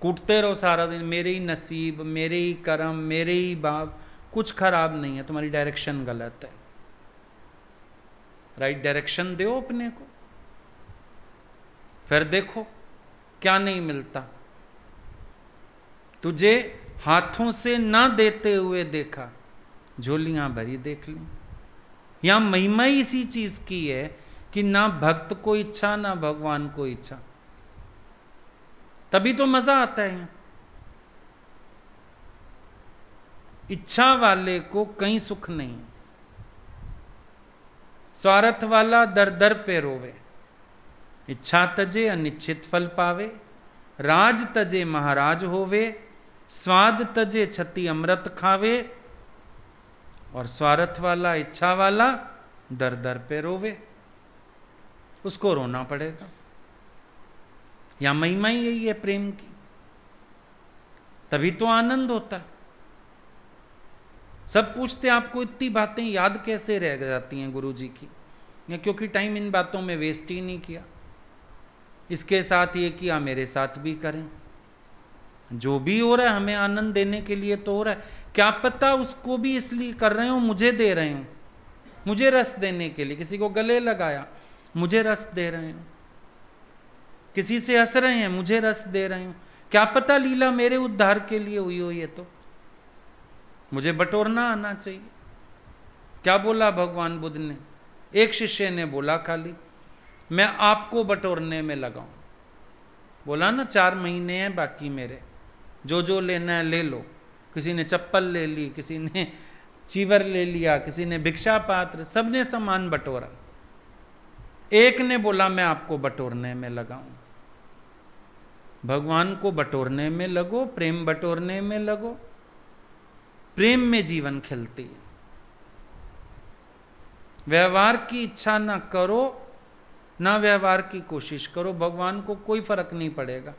कूटते रहो सारा दिन, मेरे ही नसीब, मेरे ही कर्म, मेरे ही भाव, कुछ खराब नहीं है, तुम्हारी डायरेक्शन गलत है। राइट डायरेक्शन दो अपने को, फिर देखो क्या नहीं मिलता। तुझे हाथों से ना देते हुए देखा, झोलियां भरी देख ली। यहां महिमा ही इसी चीज की है कि ना भक्त को इच्छा ना भगवान को इच्छा, तभी तो मजा आता है। इच्छा वाले को कहीं सुख नहीं, स्वार्थ वाला दर दर पे रोवे। इच्छा तजे अनिश्चित फल पावे, राज तजे महाराज होवे, स्वाद तजे छति अमृत खावे। और स्वार्थ वाला, इच्छा वाला दर दर पे रोवे, उसको रोना पड़ेगा। या महिमा ही यही है प्रेम की, तभी तो आनंद होता है। सब पूछते आपको इतनी बातें याद कैसे रह जाती हैं गुरु जी की, या क्योंकि टाइम इन बातों में वेस्ट ही नहीं किया। इसके साथ ये किया, मेरे साथ भी करें। जो भी हो रहा है हमें आनंद देने के लिए तो हो रहा है, क्या पता उसको भी इसलिए कर रहे हो, मुझे दे रहे हो, मुझे रस देने के लिए। किसी को गले लगाया, मुझे रस दे रहे हो। किसी से हंस रहे हैं, मुझे रस दे रहे हो। क्या पता लीला मेरे उद्धार के लिए हुई हो, ये तो मुझे बटोरना आना चाहिए। क्या बोला भगवान बुद्ध ने? एक शिष्य ने बोला खाली, मैं आपको बटोरने में लगाऊं। बोला ना 4 महीने हैं बाकी मेरे, जो जो लेना है ले लो। किसी ने चप्पल ले ली, किसी ने चीवर ले लिया, किसी ने भिक्षा पात्र, सबने सामान बटोरा। एक ने बोला मैं आपको बटोरने में लगाऊं। भगवान को बटोरने में लगो, प्रेम बटोरने में लगो। प्रेम में जीवन खिलती है। व्यवहार की इच्छा ना करो, ना व्यवहार की कोशिश करो, भगवान को कोई फर्क नहीं पड़ेगा।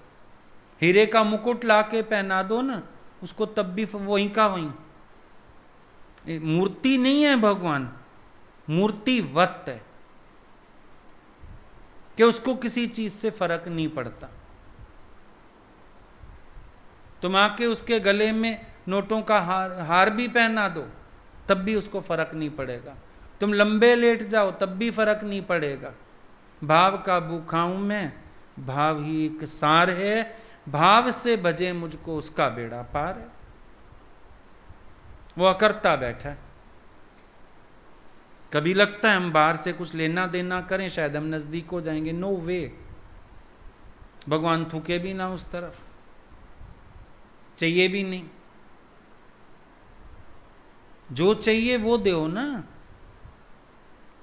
हीरे का मुकुट लाके पहना दो ना उसको, तब भी वहीं का वहीं। मूर्ति नहीं है भगवान, मूर्तिवत है कि उसको किसी चीज से फर्क नहीं पड़ता। तुम आके उसके गले में नोटों का हार भी पहना दो तब भी उसको फर्क नहीं पड़ेगा। तुम लंबे लेट जाओ तब भी फर्क नहीं पड़ेगा। भाव का भूखाऊं मैं, भाव ही एक सार है, भाव से भजे मुझको उसका बेड़ा पार है। वो अकर्ता बैठा है। कभी लगता है हम बाहर से कुछ लेना देना करें शायद हम नजदीक हो जाएंगे, नो वे। भगवान थूके भी ना उस तरफ, चाहिए भी नहीं। जो चाहिए वो दो ना।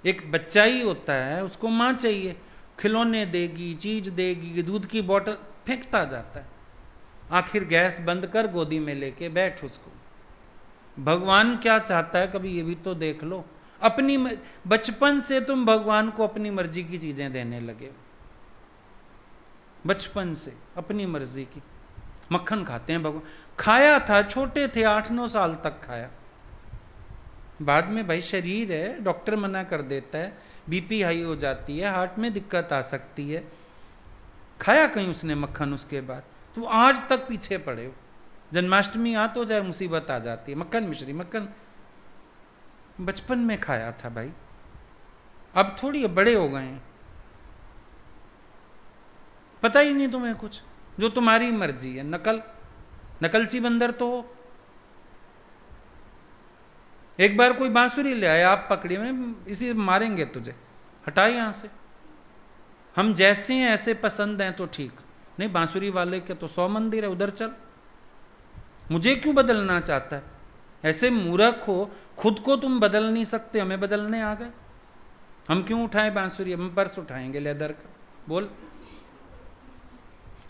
एक बच्चा ही होता है, उसको मां चाहिए, खिलौने देगी, चीज देगी, दूध की बोतल, फेंकता जाता है। आखिर गैस बंद कर, गोदी में लेके बैठ उसको। भगवान क्या चाहता है कभी ये भी तो देख लो। अपनी बचपन से तुम भगवान को अपनी मर्जी की चीजें देने लगे। बचपन से अपनी मर्जी की। मक्खन खाते हैं भगवान, खाया था छोटे थे 8-9 साल तक खाया। बाद में भाई शरीर है, डॉक्टर मना कर देता है, बीपी हाई हो जाती है, हार्ट में दिक्कत आ सकती है। खाया कहीं उसने मक्खन उसके बाद? तो आज तक पीछे पड़े हो। जन्माष्टमी आ तो जाए मुसीबत आ जाती है, मक्खन मिश्री मक्खन। बचपन में खाया था भाई, अब थोड़ी बड़े हो गए हैं, पता ही नहीं तुम्हें कुछ। जो तुम्हारी मर्जी है, नकलची बंदर तो हो। एक बार कोई बांसुरी ले आया, आप पकड़िए, मैं इसी मारेंगे तुझे, हटाए यहां से। हम जैसे हैं ऐसे पसंद हैं तो ठीक नहीं, बांसुरी वाले के तो 100 मंदिर है, उधर चल। मुझे क्यों बदलना चाहता है? ऐसे मूर्ख हो, खुद को तुम बदल नहीं सकते, हमें बदलने आ गए। हम क्यों उठाएं बांसुरी? हम पर्स उठाएंगे लेदर का, बोल।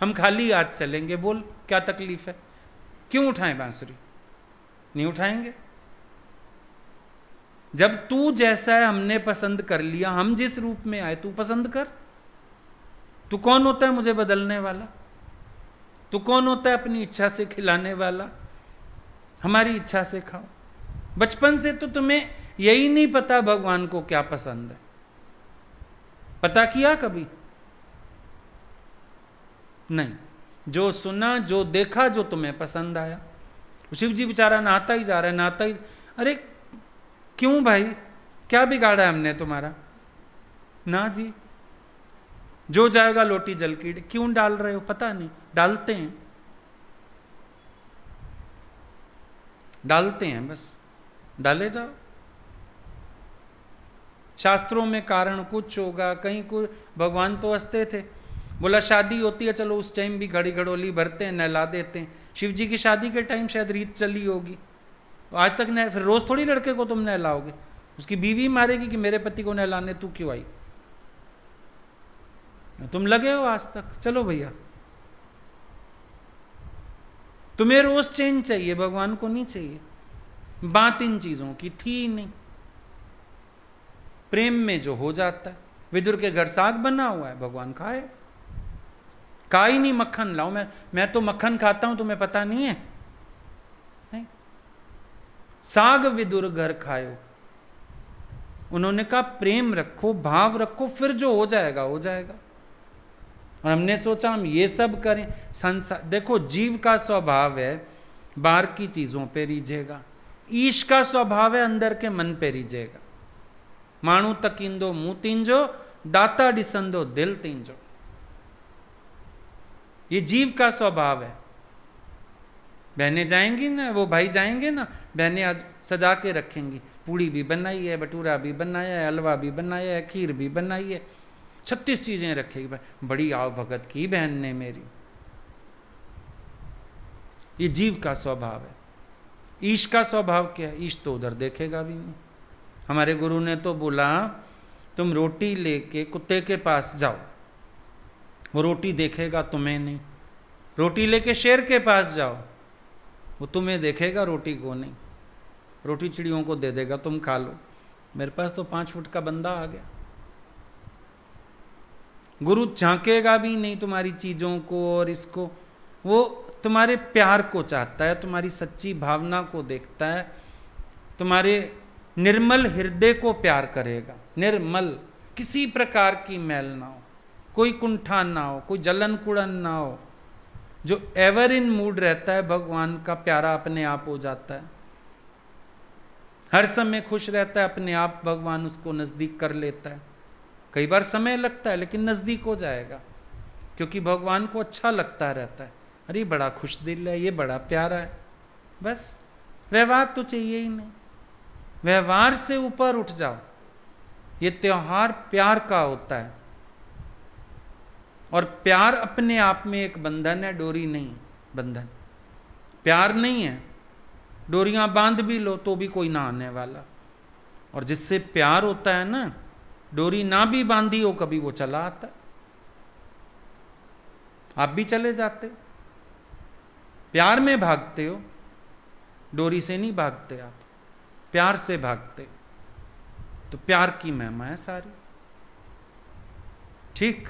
हम खाली हाथ चलेंगे, बोल क्या तकलीफ है? क्यों उठाएं बांसुरी? नहीं उठाएंगे। जब तू जैसा है हमने पसंद कर लिया, हम जिस रूप में आए तू पसंद कर। तू कौन होता है मुझे बदलने वाला? तू कौन होता है अपनी इच्छा से खिलाने वाला? हमारी इच्छा से खाओ। बचपन से तो तुम्हें यही नहीं पता भगवान को क्या पसंद है। पता किया कभी? नहीं। जो सुना, जो देखा, जो तुम्हें पसंद आया। शिव जी बेचारा नहाता ही जा रहा है, नहाता ही। अरे क्यों भाई, क्या बिगाड़ा है हमने तुम्हारा? ना जी, जो जाएगा लोटी जल की। क्यों डाल रहे हो? पता नहीं, डालते हैं, डालते हैं, बस डाले जाओ। शास्त्रों में कारण कुछ होगा, कहीं कुछ। भगवान तो हंसते थे, बोला शादी होती है चलो उस टाइम भी घड़ी घड़ोली भरते हैं, नहला देते हैं। शिव जी की शादी के टाइम शायद रीत चली होगी, आज तक नहीं। फिर रोज थोड़ी लड़के को तुम नहलाओगे, उसकी बीवी मारेगी कि मेरे पति को नहलाने तू क्यों आई? तुम लगे हो आज तक? चलो भैया, तुम्हें रोज चेंज चाहिए, भगवान को नहीं चाहिए। बात इन चीजों की थी नहीं। प्रेम में जो हो जाता है। विदुर के घर साग बना हुआ है, भगवान खाए। कहा ही नहीं मक्खन लाओ, मैं तो मक्खन खाता हूं, तुम्हें पता नहीं है? नहीं? साग विदुर घर खायो। उन्होंने कहा प्रेम रखो, भाव रखो, फिर जो हो जाएगा हो जाएगा। और हमने सोचा हम ये सब करें। संसार देखो, जीव का स्वभाव है बाहर की चीजों पे रीझेगा, ईश का स्वभाव है अंदर के मन पे रीझेगा। माणू तकींदो मुंह तींजो, दाता डिसंदो दिल तींजो। ये जीव का स्वभाव है। बहनें जाएंगी ना, वो भाई जाएंगे ना, बहनें आज सजा के रखेंगी, पूड़ी भी बनाई है, भटूरा भी बनाया है, हलवा भी बनाया है, खीर भी बनाई है, 36 चीजें रखेगी। भाई बड़ी आव भगत की बहन ने मेरी। ये जीव का स्वभाव है। ईश का स्वभाव क्या है? ईश तो उधर देखेगा भी नहीं। हमारे गुरु ने तो बोला तुम रोटी लेके कुत्ते के पास जाओ, वो रोटी देखेगा तुम्हें नहीं। रोटी लेके शेर के पास जाओ, वो तुम्हें देखेगा, रोटी को नहीं। रोटी चिड़ियों को दे देगा, तुम खा लो। मेरे पास तो 5 फुट का बंदा आ गया। गुरु झांकेगा भी नहीं तुम्हारी चीजों को और इसको, वो तुम्हारे प्यार को चाहता है, तुम्हारी सच्ची भावना को देखता है, तुम्हारे निर्मल हृदय को प्यार करेगा। निर्मल, किसी प्रकार की मैल ना हो, कोई कुंठा ना हो, कोई जलन कुड़न ना हो। जो एवर इन मूड रहता है, भगवान का प्यारा अपने आप हो जाता है। हर समय खुश रहता है, अपने आप भगवान उसको नजदीक कर लेता है। कई बार समय लगता है लेकिन नजदीक हो जाएगा, क्योंकि भगवान को अच्छा लगता रहता है। अरे बड़ा खुश दिल है, ये बड़ा प्यारा है। बस व्यवहार तो चाहिए ही नहीं, व्यवहार से ऊपर उठ जाओ। ये त्योहार प्यार का होता है, और प्यार अपने आप में एक बंधन है, डोरी नहीं। बंधन प्यार नहीं है। डोरियां बांध भी लो तो भी कोई ना आने वाला। और जिससे प्यार होता है ना, डोरी ना भी बांधी हो कभी, वो चला आता है। आप भी चले जाते, प्यार में भागते हो, डोरी से नहीं भागते आप, प्यार से भागते। तो प्यार की महिमा है सारी। ठीक।